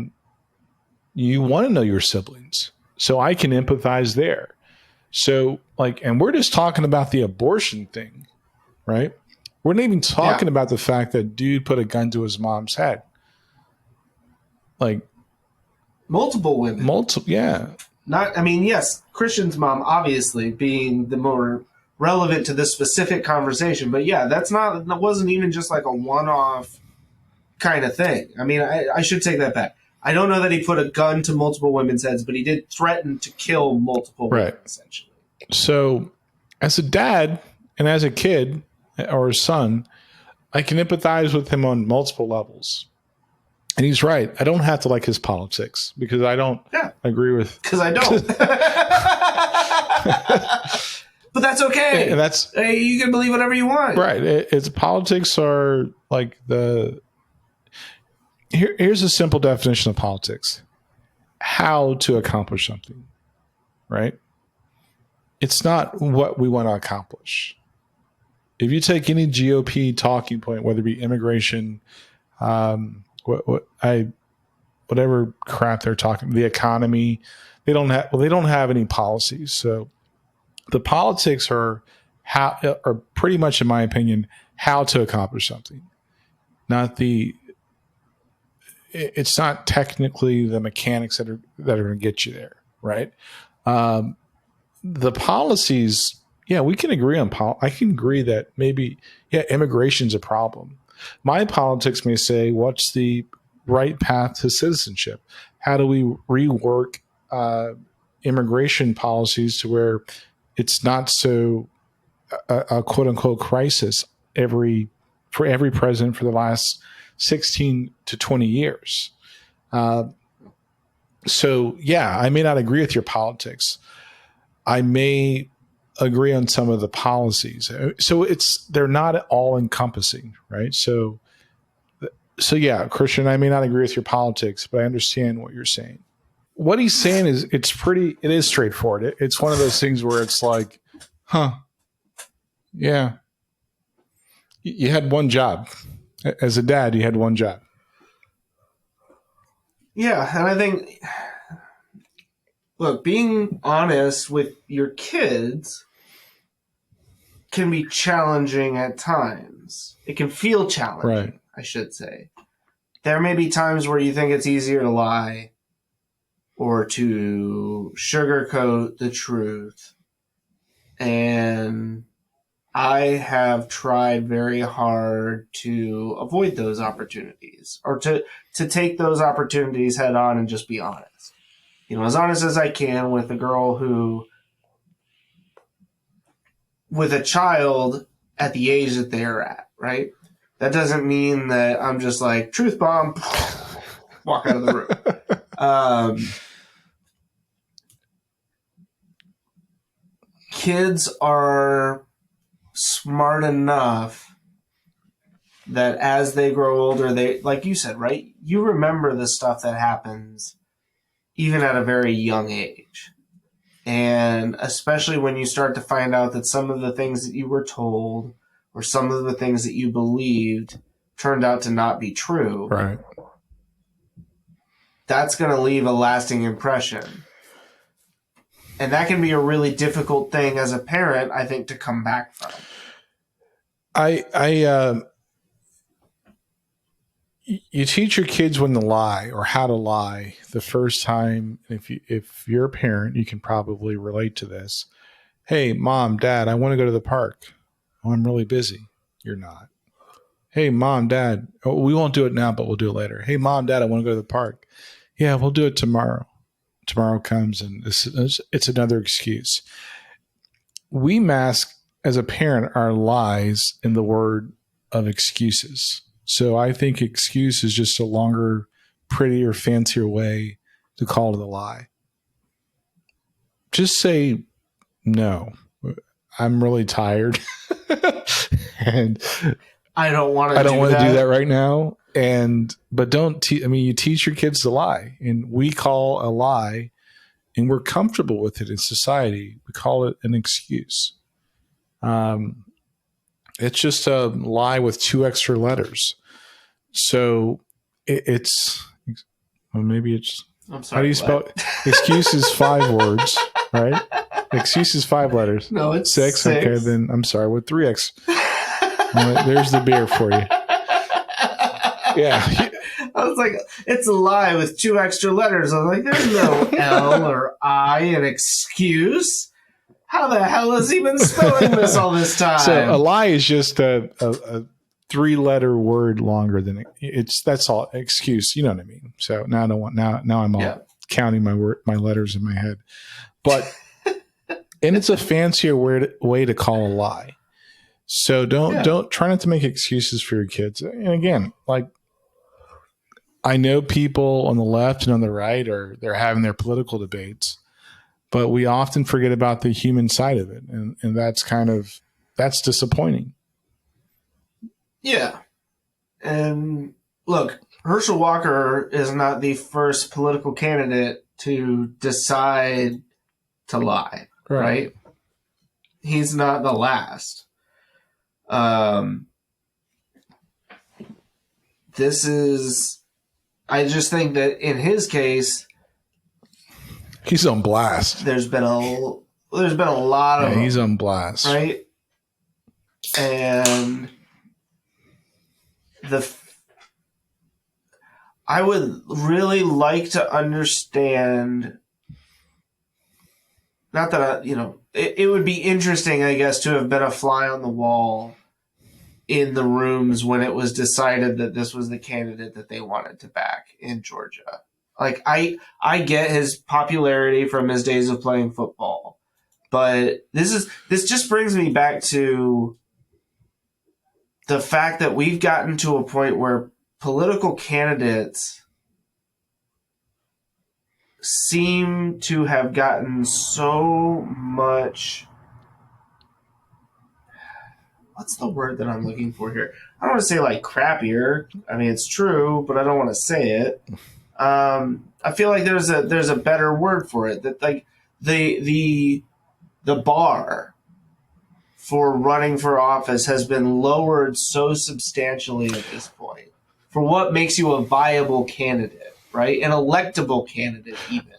You want to know your siblings, so I can empathize there. So and we're just talking about the abortion thing, right? We're not even talking about the fact that dude put a gun to his mom's head. Like multiple women. Yeah. Yes, Christian's mom obviously being the more relevant to this specific conversation, but yeah, that wasn't even just like a one-off kind of thing. I mean, I should take that back. I don't know that he put a gun to multiple women's heads, but he did threaten to kill multiple women, essentially. So as a dad and as a kid or a son, I can empathize with him on multiple levels. And he's right. I don't have to like his politics because I don't agree with... Because I don't. But that's okay. And you can believe whatever you want. Right. It's politics are like here's a simple definition of politics. How to accomplish something, right? It's not what we want to accomplish. If you take any GOP talking point, whether it be immigration, whatever crap they're talking, the economy, they don't have any policies. So the politics are pretty much, in my opinion, how to accomplish something, it's not technically the mechanics that are going to get you there, right? The policies, we can agree on. I can agree that maybe, immigration's a problem. My politics may say, what's the right path to citizenship? How do we rework immigration policies to where it's not so a quote unquote crisis for every president for the last 16 to 20 years. So I may not agree with your politics. I may agree on some of the policies. So they're not all encompassing, right? So Christian, I may not agree with your politics, but I understand what you're saying. What he's saying is it is straightforward. It's one of those things where it's like, yeah, you had one job. As a dad, you had one job. Yeah, and I think, look, being honest with your kids can be challenging at times. It can feel challenging, right. I should say. There may be times where you think it's easier to lie or to sugarcoat the truth. And I have tried very hard to avoid those opportunities or to take those opportunities head on and just be honest. As honest as I can with a girl with a child at the age that they're at, right? That doesn't mean that I'm just like, truth bomb, walk out of the room. Kids are smart enough that as they grow older, they, like you said, right? You remember the stuff that happens even at a very young age. And especially when you start to find out that some of the things that you were told or some of the things that you believed turned out to not be true. Right. That's going to leave a lasting impression. And that can be a really difficult thing as a parent, I think, to come back from. You teach your kids when to lie or how to lie the first time. If you're a parent, you can probably relate to this. Hey, mom, dad, I want to go to the park. Oh, I'm really busy. You're not. Hey, mom, dad, we won't do it now, but we'll do it later. Hey, mom, dad, I want to go to the park. Yeah, we'll do it tomorrow. Tomorrow comes and it's another excuse. we mask as a parent our lies in the word of excuses. So I think excuse is just a longer, prettier, fancier way to call it a lie. Just say, no, I'm really tired. And I don't want to do that right now. But don't, you teach your kids to lie, and we call a lie, and we're comfortable with it in society. We call it an excuse. It's just a lie with 2 extra letters. So maybe it's, I'm sorry, how do you spell it? Excuse is 5 words, right? Excuse is 5 letters. No, it's 6. Okay, then I'm sorry, with 3 X. Well, there's the beer for you. Yeah. I was like, it's a lie with 2 extra letters. I was like, there's no L or I in excuse. How the hell has he been spelling this all this time? So a lie is just a 3-letter word longer than that's all. Excuse, you know what I mean? So now I don't want, now I'm all counting my letters in my head. But and it's a fancier way to call a lie. So don't try not to make excuses for your kids. And again, like, I know people on the left and on the right they're having their political debates, but we often forget about the human side of it. And that's disappointing. Yeah. And look, Herschel Walker is not the first political candidate to decide to lie, right? He's not the last. I just think that in his case, he's on blast. There's been a lot of he's on blast, right? And I would really like to understand. Not that it would be interesting, I guess, to have been a fly on the wall in the rooms when it was decided that this was the candidate that they wanted to back in Georgia. Like, I get his popularity from his days of playing football, but this just brings me back to the fact that we've gotten to a point where political candidates seem to have gotten so much. What's the word that I'm looking for here? I don't want to say like crappier. I mean, it's true, but I don't want to say it. I feel like there's a better word for it. That like the bar for running for office has been lowered so substantially at this point for what makes you a viable candidate, right? An electable candidate, even.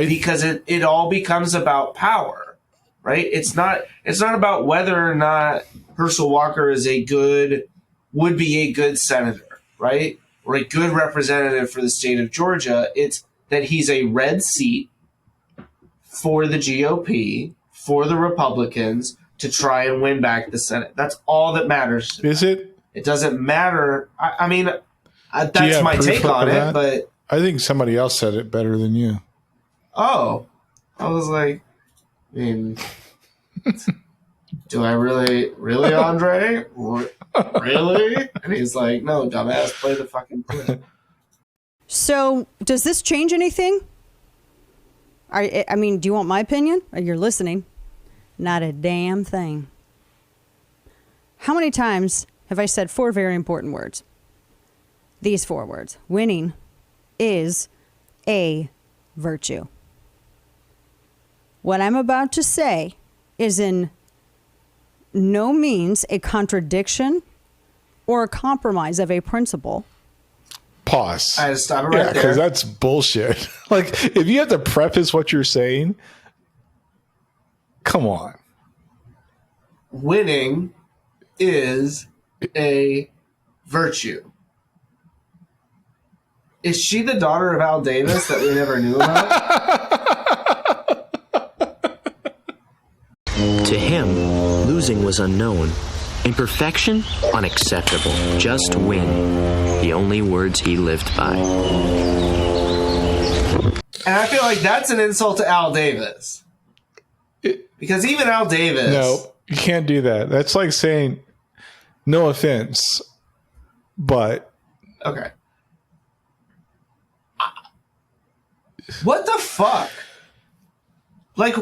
Because it all becomes about power, right? It's not about whether or not Herschel Walker would be a good senator, right? Or a good representative for the state of Georgia. It's that he's a red seat for the GOP, for the Republicans, to try and win back the Senate. That's all that matters. Is it? It doesn't matter. I mean, that's my take on it, but I think somebody else said it better than you. Oh, I was like, I mean, do I really, Andre? Really? And he's like, no, dumbass, play the fucking clip. So, does this change anything? I mean, do you want my opinion? You're listening. Not a damn thing. How many times have I said 4 very important words? These 4 words. Winning is a virtue. What I'm about to say is in no means a contradiction or a compromise of a principle. Pause. I had to stop it right there. Because that's bullshit. Like, if you have to preface what you're saying, come on. Winning is a virtue. Is she the daughter of Al Davis that we never knew about? To him, losing was unknown, and perfection unacceptable. Just win. The only words he lived by. And I feel like that's an insult to Al Davis. Because even Al Davis. No, you can't do that. That's like saying, no offense, but. Okay. What the fuck? Like,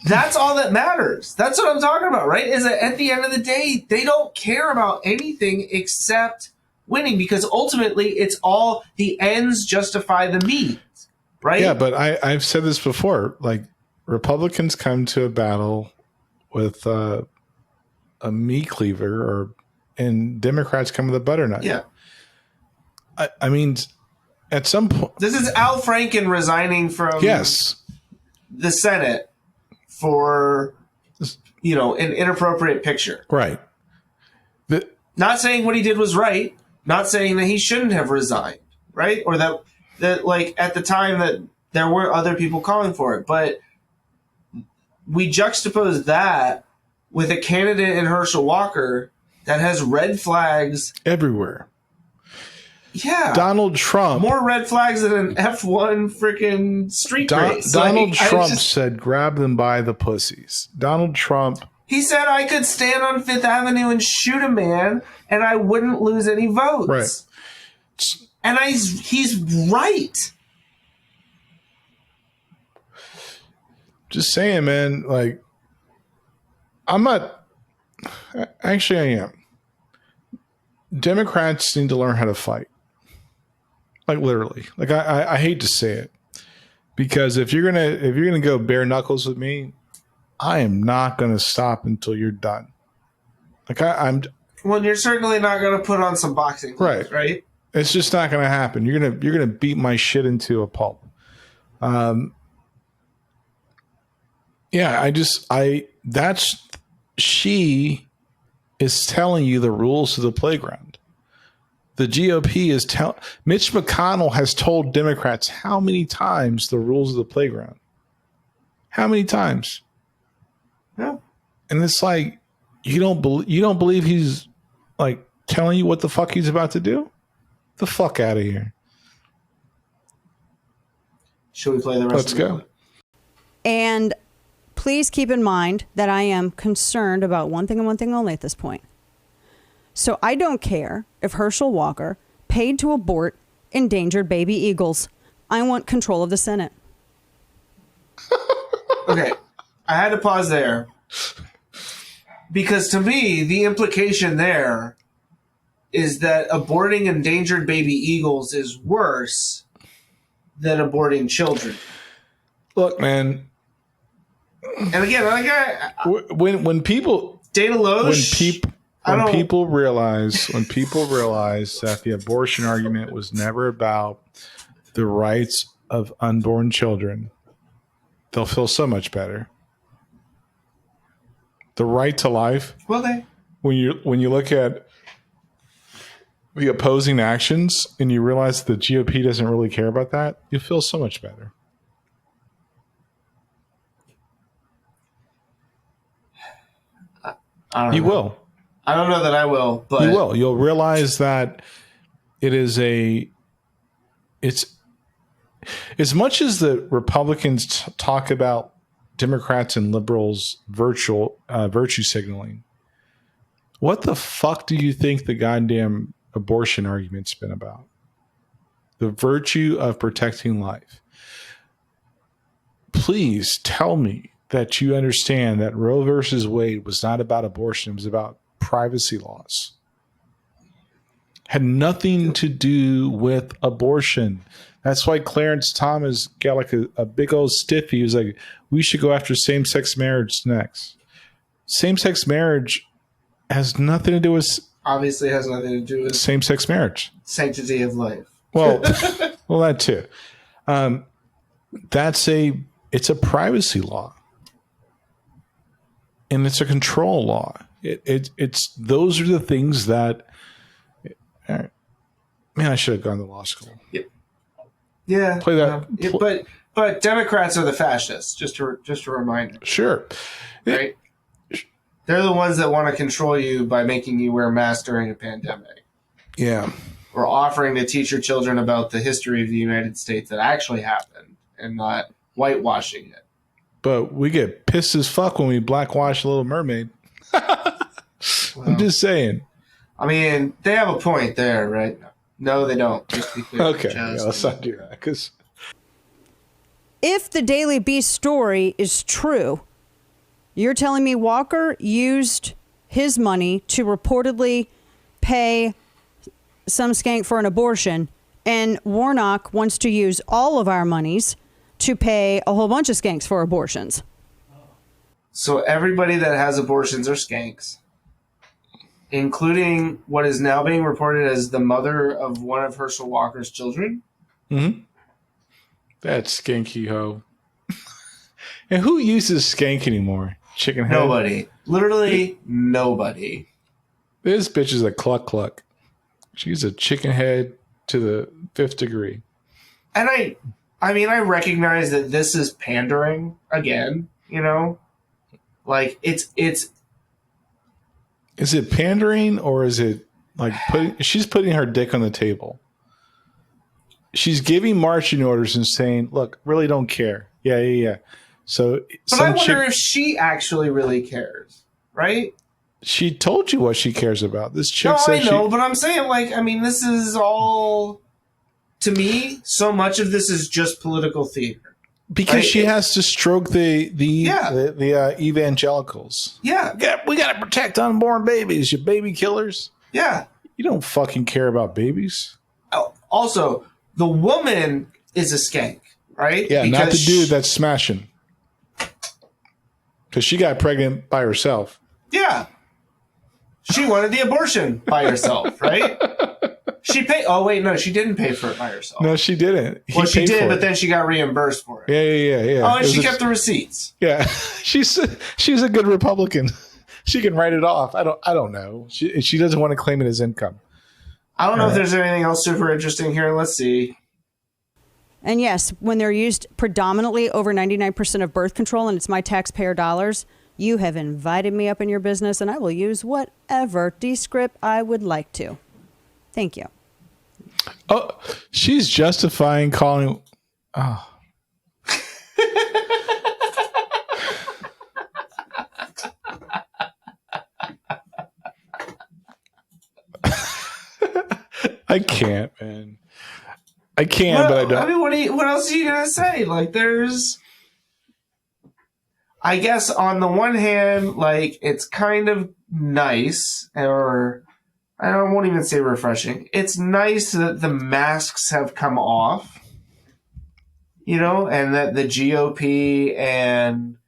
that's all that matters. That's what I'm talking about, right? Is that at the end of the day, they don't care about anything except winning, because ultimately it's all the ends justify the means, right? Yeah, but I've said this before. Like, Republicans come to a battle with a meat cleaver, and Democrats come with a butternut. Yeah. I mean, at some point, this is Al Franken resigning from the Senate for, an inappropriate picture. Right. Not saying what he did was right. Not saying that he shouldn't have resigned, right? Or that like at the time that there were other people calling for it. But we juxtapose that with a candidate in Herschel Walker that has red flags everywhere. Yeah. Donald Trump. More red flags than an F1 freaking street race. Donald Trump said, grab them by the pussies. Donald Trump. He said I could stand on Fifth Avenue and shoot a man and I wouldn't lose any votes. Right. And he's right. Just saying, man, like, I'm not. Actually, I am. Democrats need to learn how to fight. Like, literally. Like, I hate to say it, because if you're gonna go bare knuckles with me, I am not gonna stop until you're done. Like, I'm. Well, you're certainly not gonna put on some boxing gloves, right? It's just not gonna happen. You're gonna beat my shit into a pulp. Yeah, she is telling you the rules of the playground. The GOP is Mitch McConnell has told Democrats how many times the rules of the playground. How many times? Yeah. And it's like, you don't believe he's like telling you what the fuck he's about to do? The fuck out of here. Should we play the rest? Let's go. And please keep in mind that I am concerned about one thing and one thing only at this point. So I don't care if Herschel Walker paid to abort endangered baby eagles. I want control of the Senate. Okay. I had to pause there. Because to me, the implication there is that aborting endangered baby eagles is worse than aborting children. Look, man. And again, like when people Dana Loesch, when people realize that the abortion argument was never about the rights of unborn children, they'll feel so much better. The right to life. Well, when you look at the opposing actions and you realize the GOP doesn't really care about that, you feel so much better. You will. I don't know that I will, but you will. You'll realize that it's as much as the Republicans talk about Democrats and liberals virtue signaling. What the fuck do you think the goddamn abortion argument's been about? The virtue of protecting life. Please tell me that you understand that Roe versus Wade was not about abortion. It was about privacy laws. Had nothing to do with abortion. That's why Clarence Thomas got like a big old stiffy. He was like, we should go after same-sex marriage next. Same-sex marriage has nothing to do with... Obviously has nothing to do with... Same-sex marriage. Sanctity of life. Well, that too. It's a privacy law. And it's a control law. It's those are the things that... Man, I should have gone to law school. Yeah. Play that. But Democrats are the fascists, just a reminder. Sure. Right? They're the ones that want to control you by making you wear masks during a pandemic. Yeah. Or offering to teach your children about the history of the United States that actually happened and not whitewashing it. but we get pissed as fuck when we blackwash Little Mermaid. I'm just saying. I mean, they have a point there, right? No, they don't. Just to be clear. Okay, let's not do that. Because if the Daily Beast story is true, you're telling me Walker used his money to reportedly pay some skank for an abortion, and Warnock wants to use all of our monies to pay a whole bunch of skanks for abortions. So everybody that has abortions are skanks, including what is now being reported as the mother of one of Herschel Walker's children. Mm-hmm. That skanky hoe. And who uses skank anymore? Chicken head? Nobody. Literally nobody. This bitch is a cluck cluck. She's a chicken head to the 5th degree. And I mean, I recognize that this is pandering again, you know? Like, it's... Is it pandering, or is it like she's putting her dick on the table? She's giving marching orders and saying, look, really don't care. Yeah. So, but I wonder if she actually really cares, right? She told you what she cares about. This chick said I know, but I'm saying, like, I mean, this is all, to me, so much of this is just political theater. Because she has to stroke the evangelicals. Yeah. We got to protect unborn babies, you baby killers. Yeah. You don't fucking care about babies. Also, the woman is a skank, right? Yeah, because not the dude that's smashing. Because she got pregnant by herself. Yeah. She wanted the abortion by herself, right? She paid. Oh, wait, no, she didn't pay for it by herself. No, she didn't. Well, she did, but then she got reimbursed for it. Yeah. Oh, and she kept the receipts. Yeah. She's a good Republican. She can write it off. I don't know. She doesn't want to claim it as income. I don't know if there's anything else super interesting here. Let's see. And yes, when they're used predominantly over 99% of birth control, and it's my taxpayer dollars, you have invited me up in your business, and I will use whatever descript I would like to. Thank you. Oh, she's justifying calling. Oh. I can't, man. I can, but I don't. I mean, what else are you gonna say? Like, there's, I guess, on the one hand, like, it's kind of nice, or I won't even say refreshing. It's nice that the masks have come off, you know, and that the GOP and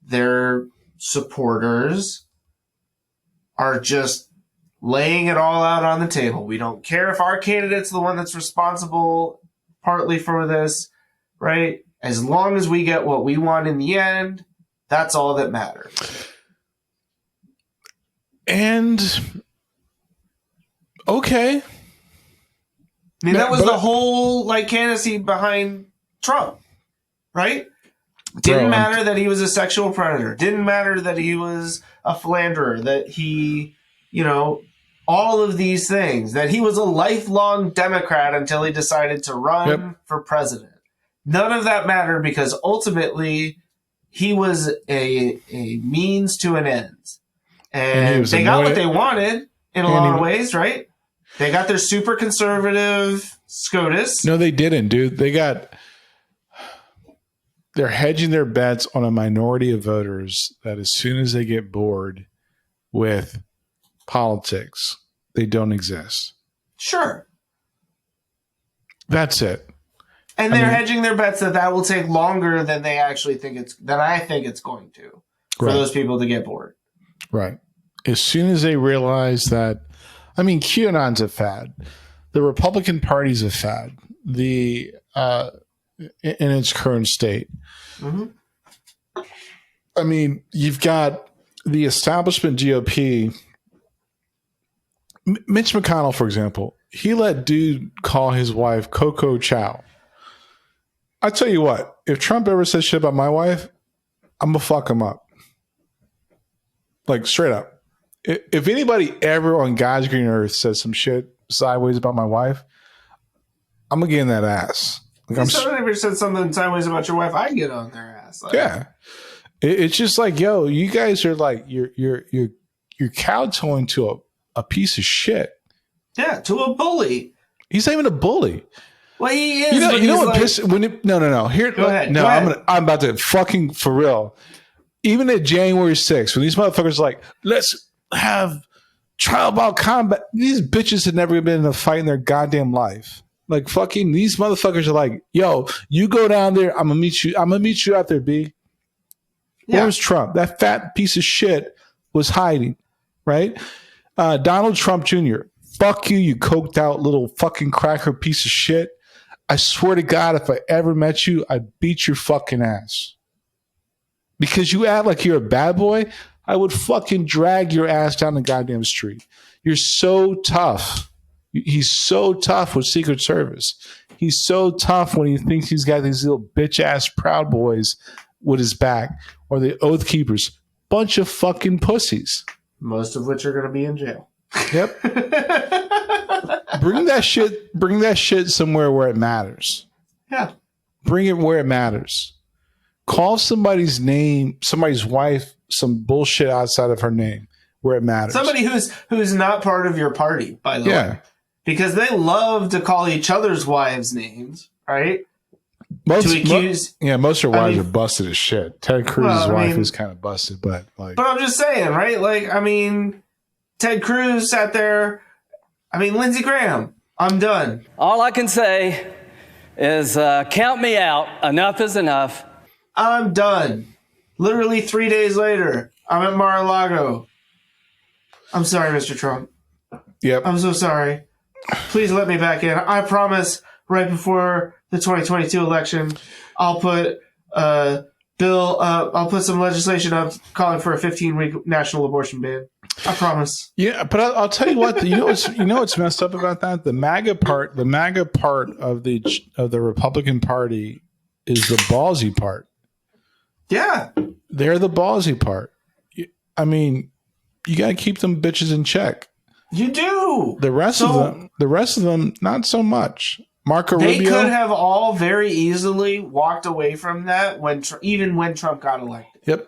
their supporters are just laying it all out on the table. We don't care if our candidate's the one that's responsible partly for this, right? As long as we get what we want in the end, that's all that matters. And okay. I mean, that was the whole like candidacy behind Trump, right? Didn't matter that he was a sexual predator. Didn't matter that he was a philanderer, that he, you know, all of these things, that he was a lifelong Democrat until he decided to run for president. None of that mattered because ultimately he was a means to an end. And they got what they wanted in a lot of ways, right? They got their super conservative SCOTUS. No, they didn't, dude. They're hedging their bets on a minority of voters that as soon as they get bored with politics, they don't exist. Sure. That's it. And they're hedging their bets that will take longer than they actually think than I think it's going to for those people to get bored. Right. As soon as they realize that, I mean, QAnon's a fad. The Republican Party's a fad. In its current state. Mm-hmm. I mean, you've got the establishment GOP. Mitch McConnell, for example, he let dude call his wife Coco Chow. I tell you what, if Trump ever says shit about my wife, I'm gonna fuck him up. Like, straight up. If anybody ever on God's green earth says some shit sideways about my wife, I'm gonna get in that ass. Like, if someone ever said something sideways about your wife, I'd get on their ass. ass. Like, Yeah. It's just like, yo, you guys are like, you're kowtowing to a piece of shit. Yeah, to a bully. He's not even a bully. Well, he is. You know what like, pisses when it, no. Here, Go ahead. no, Go ahead. I'm about to fucking for real. Even at January 6th, when these motherfuckers are like, let's have trial by combat. These bitches had never been in a fight in their goddamn life. Like fucking these motherfuckers are like, yo, you go down there, I'm gonna meet you out there, B. Yeah. Where's Trump? That fat piece of shit was hiding, right? Donald Trump Jr. Fuck you, you coked out little fucking cracker piece of shit. I swear to God, if I ever met you, I'd beat your fucking ass. Because you act like you're a bad boy, I would fucking drag your ass down the goddamn street. You're so tough. He's so tough with Secret Service. He's so tough when he thinks he's got these little bitch ass Proud Boys with his back, or the Oath Keepers. Bunch of fucking pussies. Most of which are going to be in jail. Yep. Bring that shit somewhere where it matters. Yeah. Bring it where it matters. Call somebody's name, somebody's wife, some bullshit outside of her name where it matters. Somebody who's not part of your party, by the way. Because they love to call each other's wives names, right? Most of their wives are busted as shit. Ted Cruz's wife is kind of busted, but like. But I'm just saying, right? Like, I mean, Ted Cruz sat there. I mean, Lindsey Graham. I'm done. All I can say is count me out. Enough is enough. I'm done. Literally 3 days later, I'm at Mar-a-Lago. I'm sorry, Mr. Trump. Yep. I'm so sorry. Please let me back in. I promise right before the 2022 election, I'll put I'll put some legislation up calling for a 15-week national abortion ban. I promise. Yeah, but I'll tell you what. You know what's messed up about that? The MAGA part of the Republican Party is the ballsy part. Yeah, they're the ballsy part. I mean, you got to keep them bitches in check. You do. The rest of them, not so much. Marco They Rubio could have all very easily walked away from that even when Trump got elected. Yep.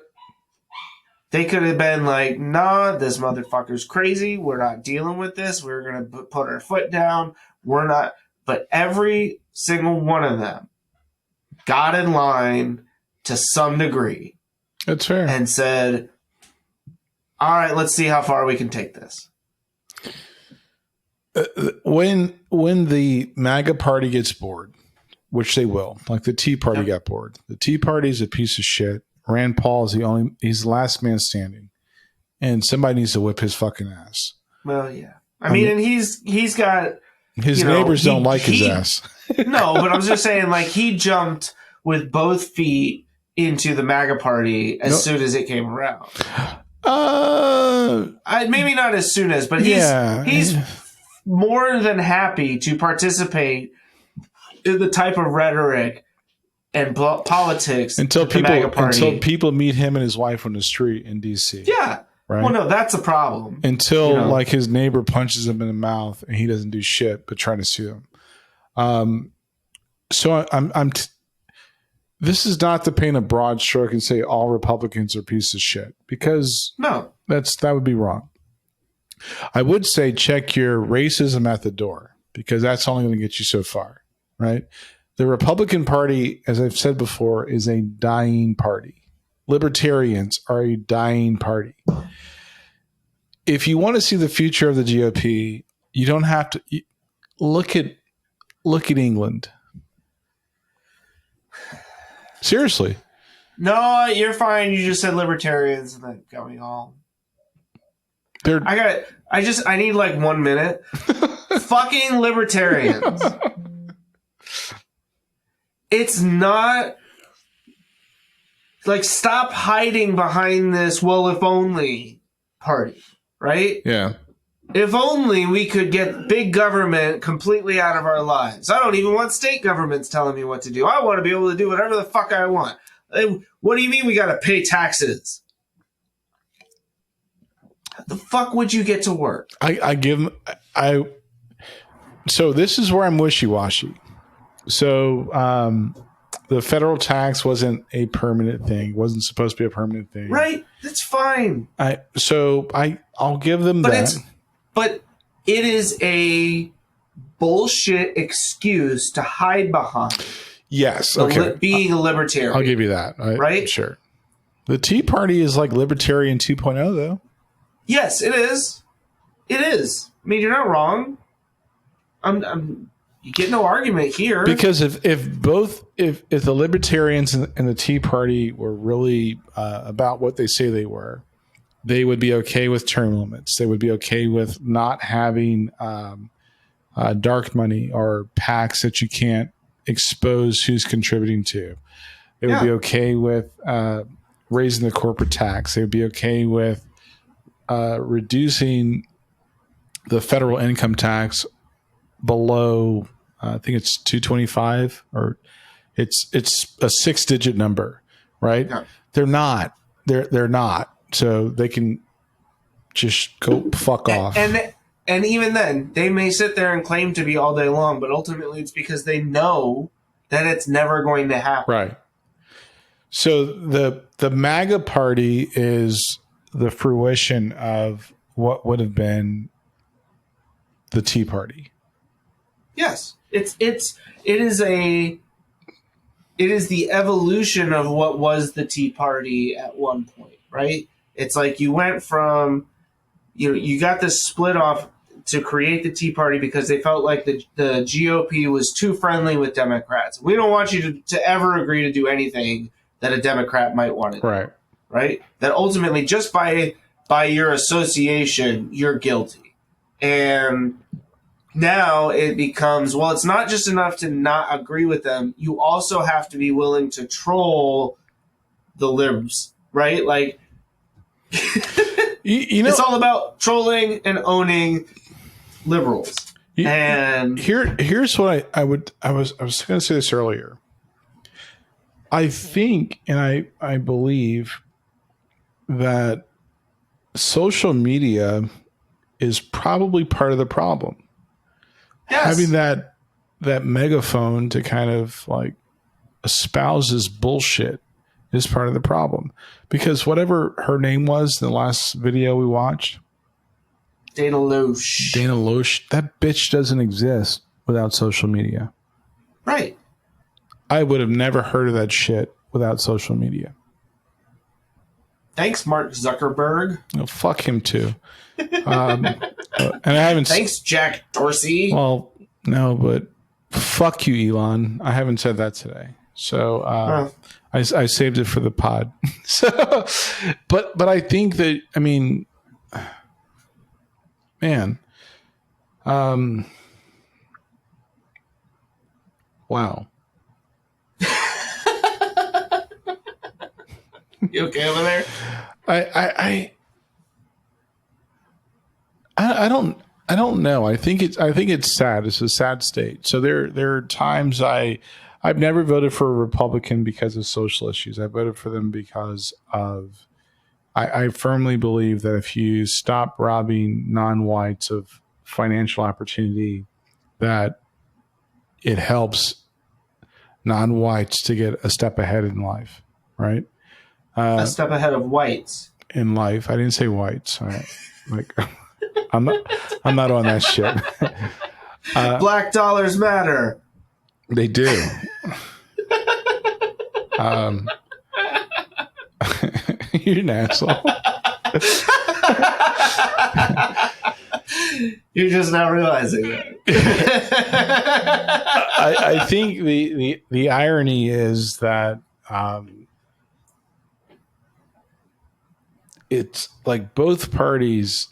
They could have been like, nah, this motherfucker's crazy. We're not dealing with this. We're going to put our foot down. We're not. But every single one of them got in line to some degree. That's fair. And said, all right, let's see how far we can take this. When the MAGA party gets bored, which they will, like the Tea Party got bored. The Tea Party is a piece of shit. Rand Paul is he's the last man standing, and somebody needs to whip his fucking ass. Well, yeah. I mean, and he's got his neighbors don't like his ass. No, but I'm just saying, like, he jumped with both feet into the MAGA party as soon as it came around. Maybe not as soon as, but he's more than happy to participate in the type of rhetoric and politics until people meet him and his wife on the street in DC. Yeah. Right? Well, no, that's a problem. Until like his neighbor punches him in the mouth and he doesn't do shit but trying to sue him. So this is not to paint a broad stroke and say all Republicans are pieces of shit, because that would be wrong. I would say check your racism at the door, because that's only going to get you so far, right? The Republican Party, as I've said before, is a dying party. Libertarians are a dying party. If you want to see the future of the GOP, you don't have to look at England. Seriously. No, you're fine. You just said libertarians and that got me all. I need like 1 minute. Fucking libertarians. It's not like, stop hiding behind this well if only party, right? Yeah. If only we could get big government completely out of our lives. I don't even want state governments telling me what to do. I want to be able to do whatever the fuck I want. What do you mean we got to pay taxes? How the fuck would you get to work? So this is where I'm wishy-washy. So the federal tax wasn't a permanent thing. It wasn't supposed to be a permanent thing. Right. That's fine. I'll give them that. But it is a bullshit excuse to hide behind. Yes. Okay. Being a libertarian. I'll give you that. Right? Sure. The Tea Party is like libertarian 2.0, though. Yes, it is. It is. I mean, you're not wrong. You get no argument here. Because if the libertarians and the Tea Party were really about what they say they were, they would be okay with term limits. They would be okay with not having dark money or PACs that you can't expose who's contributing to. They would be okay with raising the corporate tax. They would be okay with reducing the federal income tax below, I think it's 225, or it's a 6-digit number, right? Yeah. They're not. They're not. So they can just go fuck off. And even then, they may sit there and claim to be all day long, but ultimately it's because they know that it's never going to happen. Right. So the MAGA party is the fruition of what would have been the Tea Party. Yes. It is the evolution of what was the Tea Party at one point, right? It's like you went from, you got this split off to create the Tea Party because they felt like the GOP was too friendly with Democrats. We don't want you to ever agree to do anything that a Democrat might want to do. Right. Right? That ultimately, just by your association, you're guilty. And now it becomes, well, it's not just enough to not agree with them. You also have to be willing to troll the libs, right? Like, it's all about trolling and owning liberals. And here's what I was going to say this earlier. I think and I believe that social media is probably part of the problem. Yes. Having that megaphone to kind of like espouse this bullshit is part of the problem. Because whatever her name was in the last video we watched, Dana Loesch, that bitch doesn't exist without social media. Right. I would have never heard of that shit without social media. Thanks, Mark Zuckerberg. No, fuck him too. And I haven't. Thanks, Jack Dorsey. Well, no, but fuck you, Elon. I haven't said that today, so I saved it for the pod. So, but I think that, I mean, man, wow. You okay over there? I don't know. I think it's sad. It's a sad state. So there are times I've never voted for a Republican because of social issues. I voted for them because of I firmly believe that if you stop robbing non-whites of financial opportunity, that it helps non-whites to get a step ahead in life, right? A step ahead of whites in life. I didn't say whites. Right? Like, I'm not on that shit. Black dollars matter. They do. You're an asshole. You're just not realizing that. I think the irony is that it's like both parties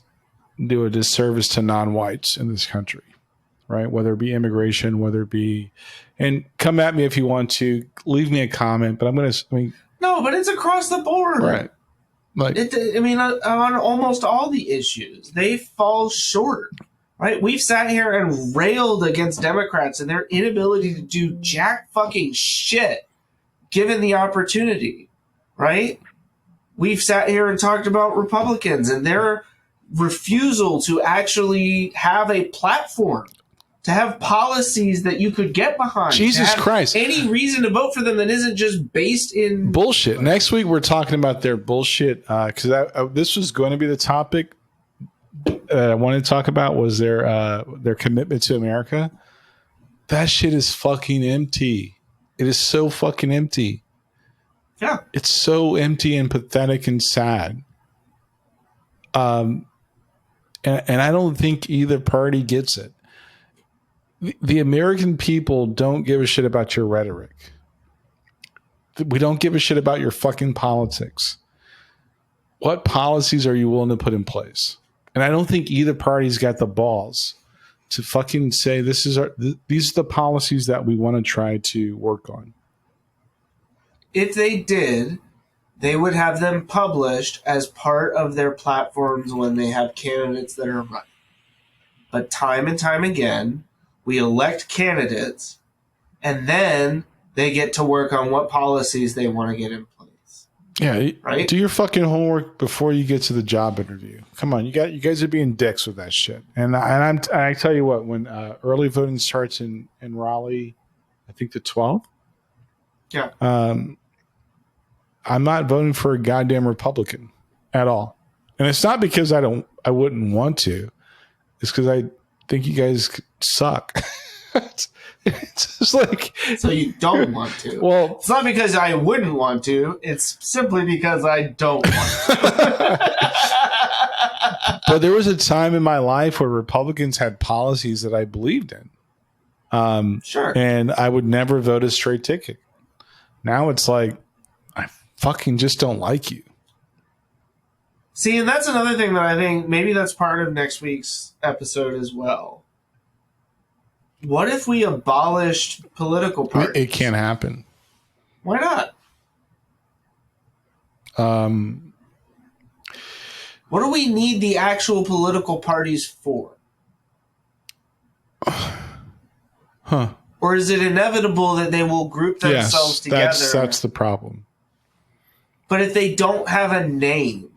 do a disservice to non-whites in this country, right? Whether it be immigration, whether it be, and come at me if you want to, leave me a comment, but no, but it's across the board. Right. Like, on almost all the issues, they fall short, right? We've sat here and railed against Democrats and their inability to do jack fucking shit given the opportunity, right? We've sat here and talked about Republicans and their refusal to actually have a platform, to have policies that you could get behind. Jesus Christ. Any reason to vote for them that isn't just based in bullshit. Next week, we're talking about their bullshit. Because this was going to be the topic that I wanted to talk about was their commitment to America. That shit is fucking empty. It is so fucking empty. Yeah. It's so empty and pathetic and sad. And I don't think either party gets it. The American people don't give a shit about your rhetoric. We don't give a shit about your fucking politics. What policies are you willing to put in place? And I don't think either party's got the balls to fucking say these are the policies that we want to try to work on. If they did, they would have them published as part of their platforms when they have candidates that are running. But time and time again, we elect candidates, and then they get to work on what policies they want to get in place. Yeah, right? Do your fucking homework before you get to the job interview. Come on, you guys are being dicks with that shit. And I tell you what, when early voting starts in Raleigh, I think the 12th. Yeah. I'm not voting for a goddamn Republican at all. And it's not because I wouldn't want to. It's because I think you guys suck. It's just like, so you don't want to. Well, it's not because I wouldn't want to. It's simply because I don't want to. But there was a time in my life where Republicans had policies that I believed in. Sure. And I would never vote a straight ticket. Now it's like, I fucking just don't like you. See, and that's another thing that I think maybe that's part of next week's episode as well. What if we abolished political parties? It can't happen. Why not? What do we need the actual political parties for? Huh. Or is it inevitable that they will group themselves together? That's the problem. But if they don't have a name,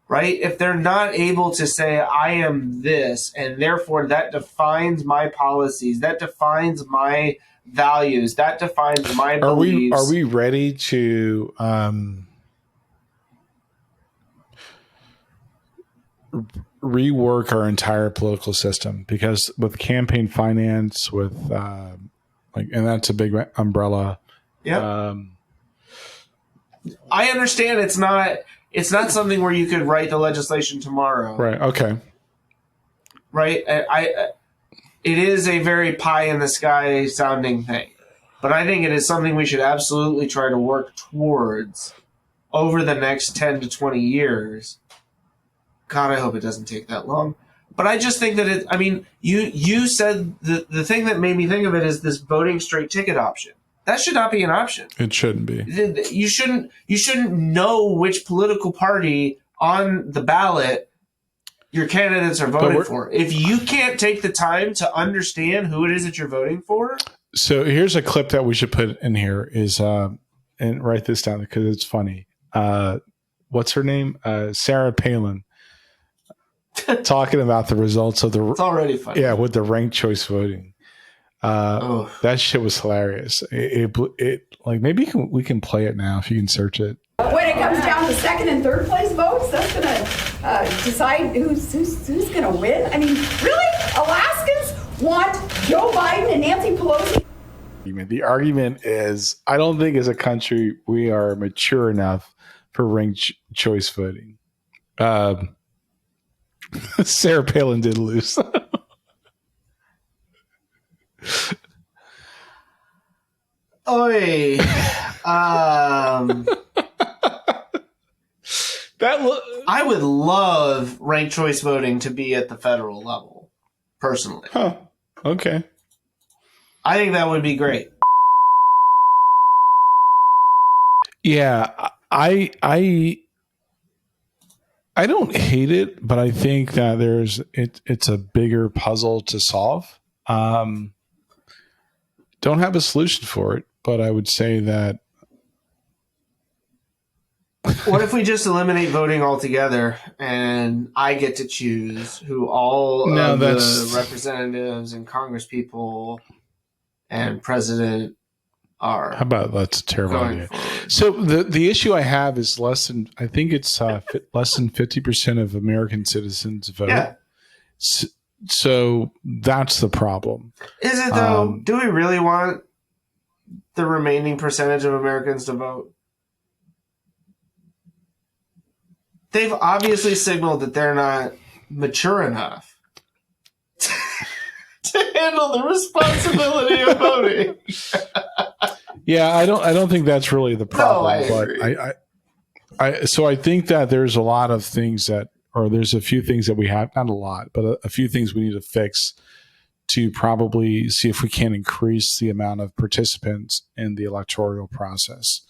right? If they're not able to say, I am this, and therefore that defines my policies, that defines my values, that defines my beliefs. Are we ready to rework our entire political system? Because with campaign finance, with and that's a big umbrella. Yeah. I understand it's not something where you could write the legislation tomorrow. Right. Okay. Right. It is a very pie in the sky sounding thing, but I think it is something we should absolutely try to work towards over the next 10 to 20 years. God, I hope it doesn't take that long. But I just think that you said the thing that made me think of it is this voting straight ticket option. That should not be an option. It shouldn't be. You shouldn't know which political party on the ballot your candidates are voting for. If you can't take the time to understand who it is that you're voting for. So here's a clip that we should put in here is and write this down because it's funny. What's her name? Sarah Palin. Talking about the results of it's already funny. Yeah, with the ranked choice voting. That shit was hilarious. It like maybe we can play it now if you can search it. When it comes down to second and third place votes, that's going to decide who's going to win. I mean, really, Alaskans want Joe Biden and Nancy Pelosi. The argument is, I don't think as a country we are mature enough for ranked choice voting. Sarah Palin did lose. Oy. I would love ranked choice voting to be at the federal level, personally. Huh. Okay. I think that would be great. Yeah, I don't hate it, but I think that it's a bigger puzzle to solve. Don't have a solution for it, but I would say that What if we just eliminate voting altogether and I get to choose who all of the representatives and Congress people and president are? How about that's a terrible idea. So the issue I have is less than 50% of American citizens vote. Yeah. So that's the problem. Is it though? Do we really want the remaining percentage of Americans to vote? They've obviously signaled that they're not mature enough to handle the responsibility of voting. Yeah, I don't think that's really the problem. No, I agree. So I think that there's a lot of things there's a few things that we have, not a lot, but a few things we need to fix to probably see if we can increase the amount of participants in the electoral process.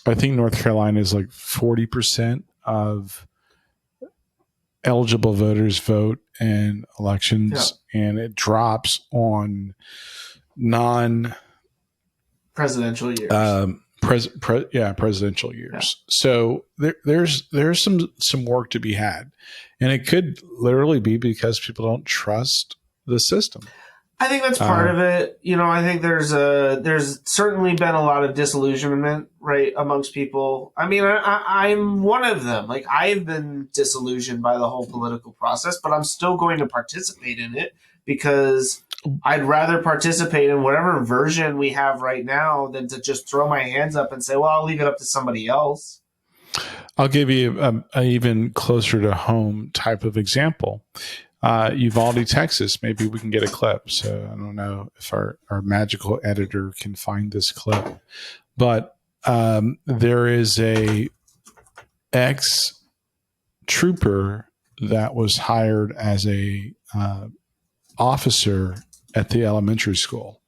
I think North Carolina is like 40% of eligible voters vote in elections, and it drops on presidential years. Presidential years. Yeah. So there's some work to be had, and it could literally be because people don't trust the system. I think that's part of it. I think there's certainly been a lot of disillusionment, right, amongst people. I mean, I'm one of them. Like, I've been disillusioned by the whole political process, but I'm still going to participate in it because I'd rather participate in whatever version we have right now than to just throw my hands up and say, well, I'll leave it up to somebody else. I'll give you an even closer to home type of example. Uvalde, Texas. Maybe we can get a clip. So I don't know if our magical editor can find this clip, but there is a ex-trooper that was hired as a officer at the elementary school.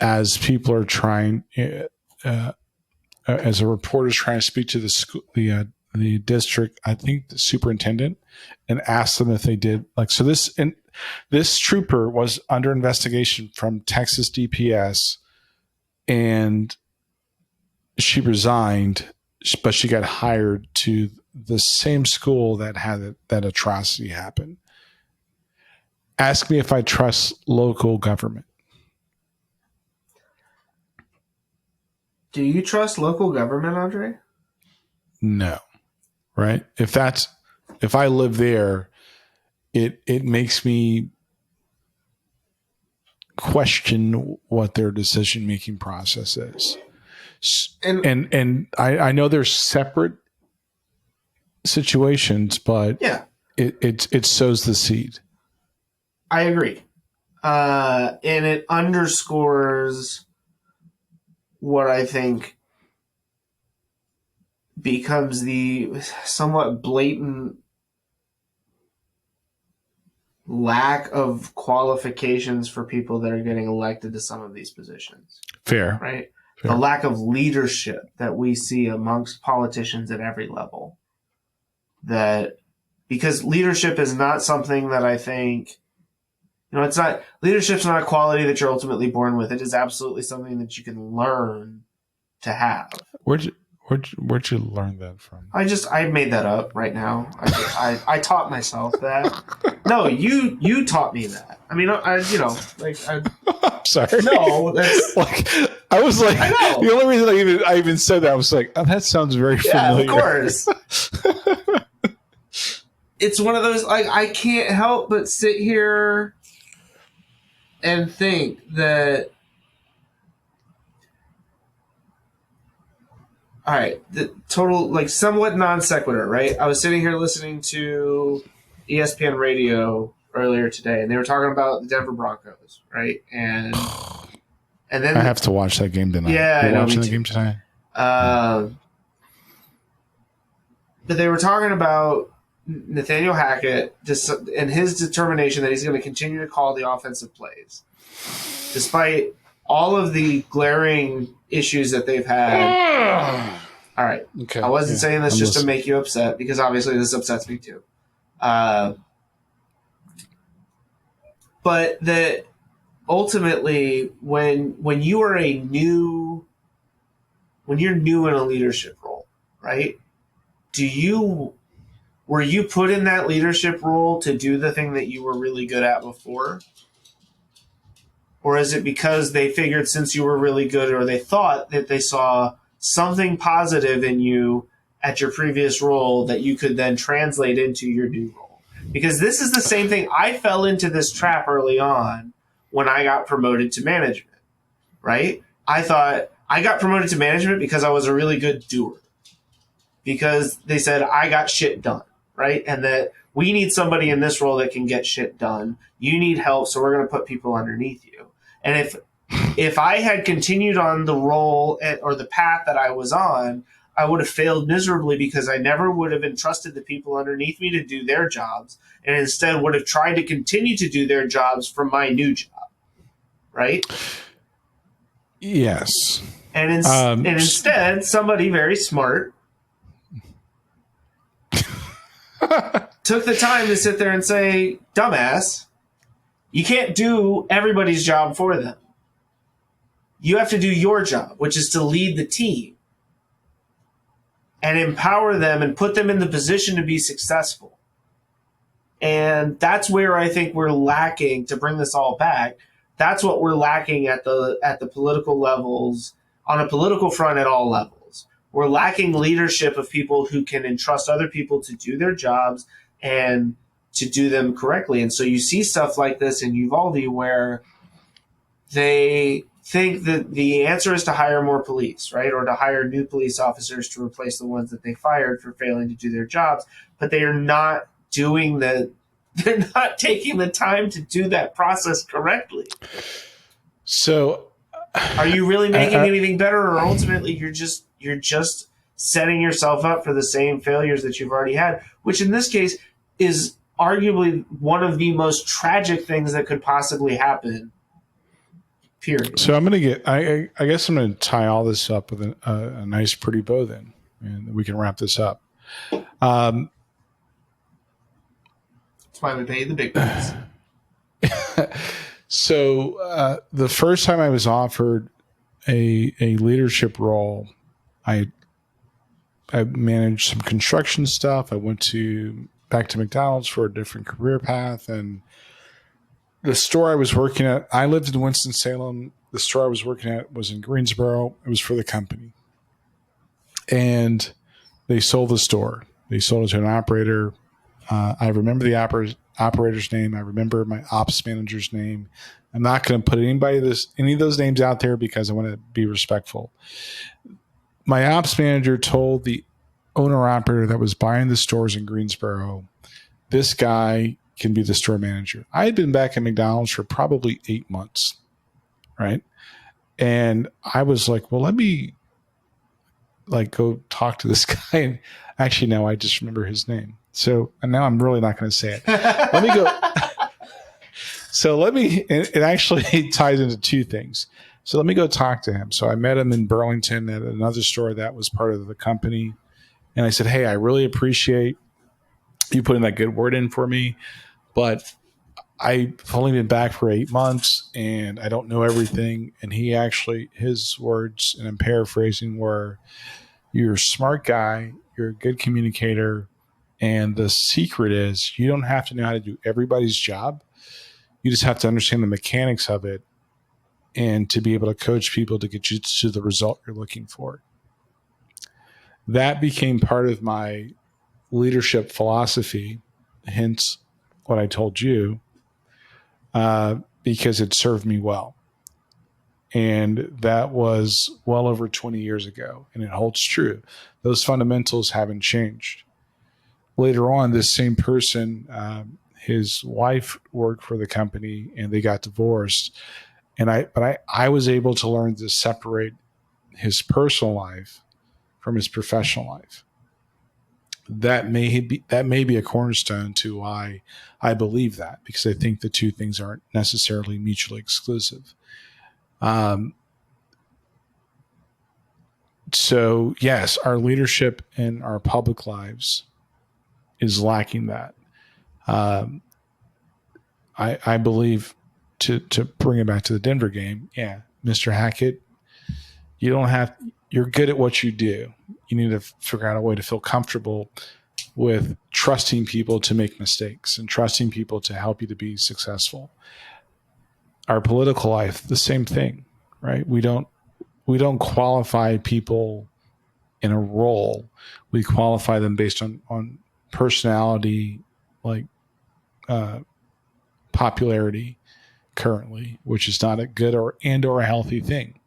As people are trying, as a reporter is trying to speak to the school, the district, I think the superintendent, and asked them if they did so. This trooper was under investigation from Texas DPS, and she resigned, but she got hired to the same school that had that atrocity happen. Ask me if I trust local government. Do you trust local government, Andre? No. Right? If I live there, it makes me question what their decision-making process is. And I know there's separate situations, but it sows the seed. I agree. And it underscores what I think becomes the somewhat blatant lack of qualifications for people that are getting elected to some of these positions. Fair. Right? Fair. The lack of leadership that we see amongst politicians at every level. Because leadership is not something that I think, leadership's not a quality that you're ultimately born with. It is absolutely something that you can learn to have. Where'd you learn that from? I made that up right now. I taught myself that. No, you taught me that. I mean, I'm sorry. No, that's I was like, the only reason I even said that, I was like, oh, that sounds very familiar. Yeah, of course. It's one of those, I can't help but sit here and think that, all right, the total, somewhat non sequitur, right? I was sitting here listening to ESPN radio earlier today, and they were talking about the Denver Broncos, right? And then I have to watch that game tonight. Yeah, you're watching the game tonight. But they were talking about Nathaniel Hackett and his determination that he's going to continue to call the offensive plays, despite all of the glaring issues that they've had. All right. Okay. I wasn't saying this just to make you upset, because obviously this upsets me too. But that ultimately, when you are a new when you're new in a leadership role, right? Were you put in that leadership role to do the thing that you were really good at before? Or is it because they figured since you were really good, or they thought that they saw something positive in you at your previous role that you could then translate into your new role? Because this is the same thing. I fell into this trap early on when I got promoted to management, right? I thought I got promoted to management because I was a really good doer. Because they said I got shit done, right? And that we need somebody in this role that can get shit done. You need help, so we're going to put people underneath you. And if I had continued on the role or the path that I was on, I would have failed miserably because I never would have entrusted the people underneath me to do their jobs, and instead would have tried to continue to do their jobs from my new job, right? Yes. And instead, somebody very smart took the time to sit there and say, dumbass, you can't do everybody's job for them. You have to do your job, which is to lead the team and empower them and put them in the position to be successful. And that's where I think we're lacking, to bring this all back. That's what we're lacking at the political levels, on a political front at all levels. We're lacking leadership of people who can entrust other people to do their jobs and to do them correctly. And so you see stuff like this in Uvalde where they think that the answer is to hire more police, right? Or to hire new police officers to replace the ones that they fired for failing to do their jobs. But they are not doing they're not taking the time to do that process correctly. So are you really making anything better, or ultimately you're just setting yourself up for the same failures that you've already had, which in this case is arguably one of the most tragic things that could possibly happen, period. So I'm going to get, I guess I'm going to tie all this up with a nice, pretty bow then, and we can wrap this up. That's why we pay the big bucks. So the first time I was offered a leadership role, I managed some construction stuff. I went back to McDonald's for a different career path, and the store I was working at, I lived in Winston-Salem. The store I was working at was in Greensboro. It was for the company. And they sold the store. They sold it to an operator. I remember the operator's name. I remember my ops manager's name. I'm not going to put any of those names out there because I want to be respectful. My ops manager told the owner-operator that was buying the stores in Greensboro, this guy can be the store manager. I had been back at McDonald's for probably 8 months, right? And I was like, well, let me go talk to this guy. And actually, no, I just remember his name. So and now I'm really not going to say it. Let me go. So it actually ties into two things. So let me go talk to him. So I met him in Burlington at another store that was part of the company. And I said, hey, I really appreciate you putting that good word in for me, but I've only been back for 8 months and I don't know everything. And his words, and I'm paraphrasing, were, you're a smart guy, you're a good communicator, and the secret is you don't have to know how to do everybody's job. You just have to understand the mechanics of it and to be able to coach people to get you to the result you're looking for. That became part of my leadership philosophy, hence what I told you, because it served me well. And that was well over 20 years ago, and it holds true. Those fundamentals haven't changed. Later on, this same person, his wife worked for the company and they got divorced. But I was able to learn to separate his personal life from his professional life. That may be a cornerstone to why I believe that, because I think the two things aren't necessarily mutually exclusive. So yes, our leadership in our public lives is lacking that. I believe, to bring it back to the Denver game, yeah, Mr. Hackett, you don't have, you're good at what you do. You need to figure out a way to feel comfortable with trusting people to make mistakes and trusting people to help you to be successful. Our political life, the same thing, right? We don't qualify people in a role. We qualify them based on personality, like popularity currently, which is not a good or a healthy thing.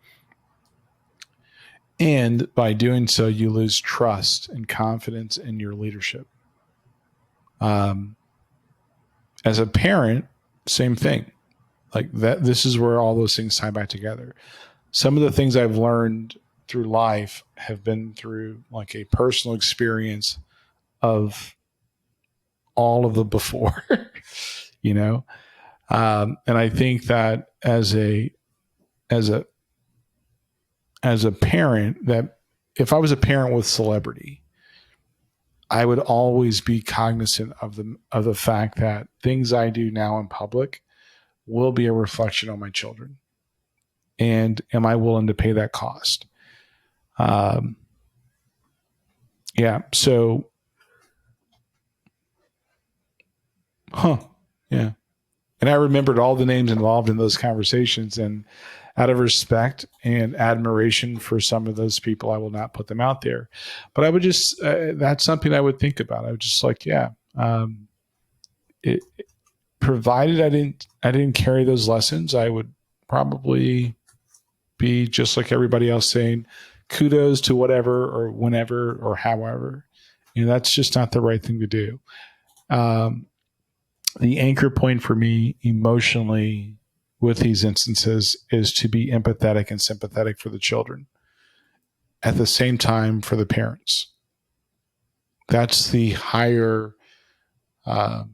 And by doing so, you lose trust and confidence in your leadership. As a parent, same thing. Like that, this is where all those things tie back together. Some of the things I've learned through life have been through like a personal experience of all of the before, you know? And I think that as a parent, that if I was a parent with celebrity, I would always be cognizant of the fact that things I do now in public will be a reflection on my children. And am I willing to pay that cost? Yeah. So, yeah. And I remembered all the names involved in those conversations, and out of respect and admiration for some of those people, I will not put them out there. But I would just, that's something I would think about. I would just like, provided I didn't carry those lessons, I would probably be just like everybody else saying kudos to whatever or whenever or however. And that's just not the right thing to do. The anchor point for me emotionally with these instances is to be empathetic and sympathetic for the children at the same time for the parents. That's the higher, I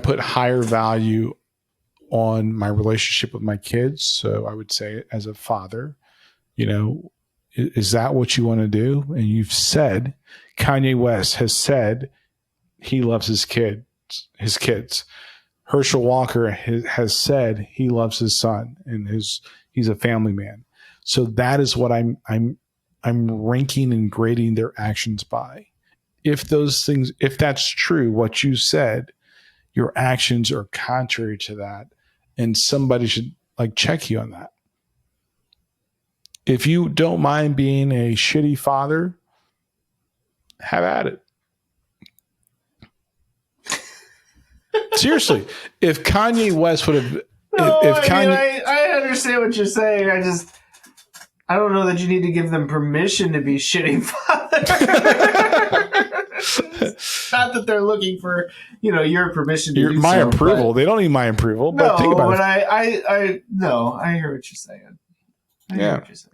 put higher value on my relationship with my kids. So I would say as a father, you know, is that what you want to do? And you've said, Kanye West has said he loves his kids. Herschel Walker has said he loves his son and he's a family man. So that is what I'm ranking and grading their actions by. If that's true, what you said, your actions are contrary to that, and somebody should like check you on that. If you don't mind being a shitty father, have at it. Seriously, if Kanye West would have, I understand what you're saying. I don't know that you need to give them permission to be shitty fathers. Not that they're looking for, your permission to do my so, approval. They don't need my approval. But think about it. I hear what you're saying. I hear what you're saying.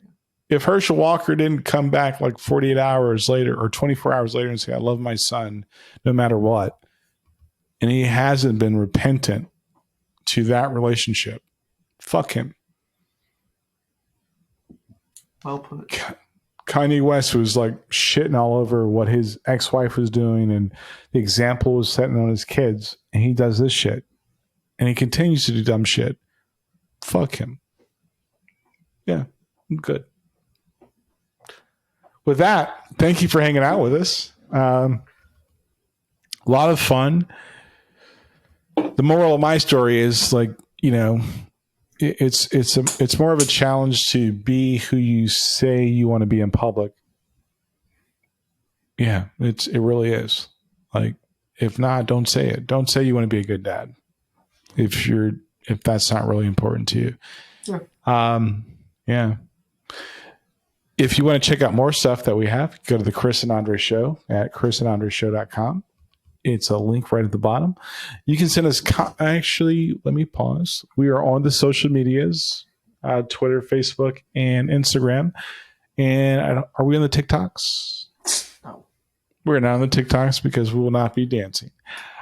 If Herschel Walker didn't come back like 48 hours later or 24 hours later and say, I love my son no matter what, and he hasn't been repentant to that relationship, fuck him. Well put. Kanye West was like shitting all over what his ex-wife was doing, and the example was setting on his kids, and he does this shit. And he continues to do dumb shit. Fuck him. Yeah, I'm good. With that, thank you for hanging out with us. A lot of fun. The moral of my story is like, it's more of a challenge to be who you say you want to be in public. Yeah, it really is. Like, if not, don't say it. Don't say you want to be a good dad if that's not really important to you. Yeah. Yeah. If you want to check out more stuff that we have, go to the Chris and Andre Show at chrisandandreshow.com. It's a link right at the bottom. You can send us, actually, let me pause. We are on the social medias, Twitter, Facebook, and Instagram. And are we on the TikToks? No. We're not on the TikToks because we will not be dancing.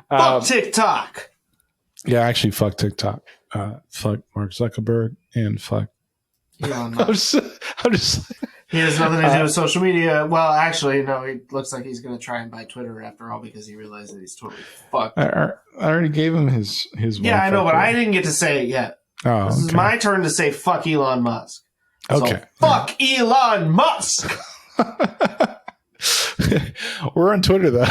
Fuck TikTok. Yeah, actually, fuck TikTok. Fuck Mark Zuckerberg and fuck. I'm just he has nothing to do with social media. Well, actually, no. He looks like he's going to try and buy Twitter after all because he realized that he's totally fucked. I already gave him his. Yeah, I know, but I didn't get to say it yet. Oh, this is my turn to say fuck Elon Musk. Okay. So fuck Elon Musk. We're on Twitter though.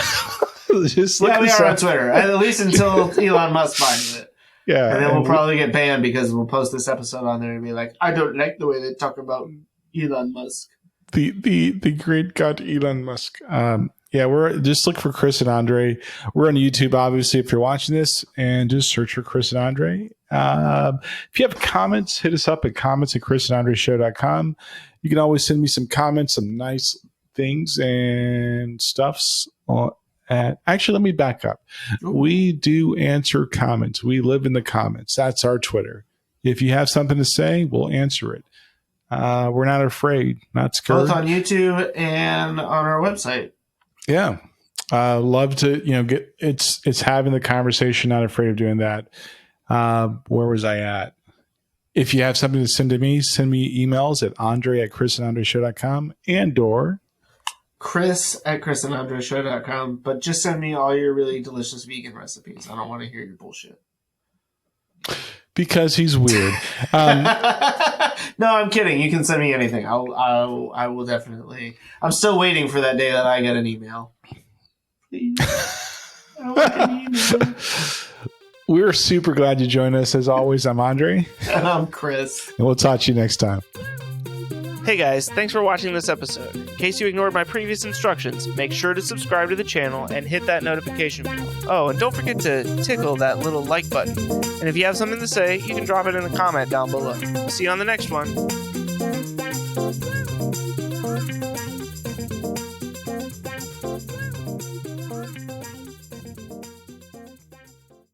Just look Yeah, we us are up. on Twitter. At least until Elon Musk finds it. Yeah. And then we'll probably get banned because we'll post this episode on there and be like, I don't like the way they talk about Elon Musk. The great god Elon Musk. Yeah, we're just look for Chris and Andre. We're on YouTube, obviously, if you're watching this, and just search for Chris and Andre. If you have comments, hit us up at comments@chrisandandreshow.com. You can always send me some comments, some nice things and stuffs. Actually, let me back up. Ooh. We do answer comments. We live in the comments. That's our Twitter. If you have something to say, we'll answer it. We're not afraid, not scared. Both on YouTube and on our website. Yeah. Love to, get it's having the conversation, not afraid of doing that. Where was I at? If you have something to send to me, send me emails at andre@chrisandandreshow.com and/or Chris@chrisandandreshow.com. But just send me all your really delicious vegan recipes. I don't want to hear your bullshit. Because he's weird. No, I'm kidding. You can send me anything. I will definitely. I'm still waiting for that day that I get an email. Please. I want an email. We're super glad you joined us. As always, I'm Andre. And I'm Chris. And we'll talk to you next time. Hey guys, thanks for watching this episode. In case you ignored my previous instructions, make sure to subscribe to the channel and hit that notification bell. Oh, and don't forget to tickle that little like button. And if you have something to say, you can drop it in the comment down below. See you on the next one.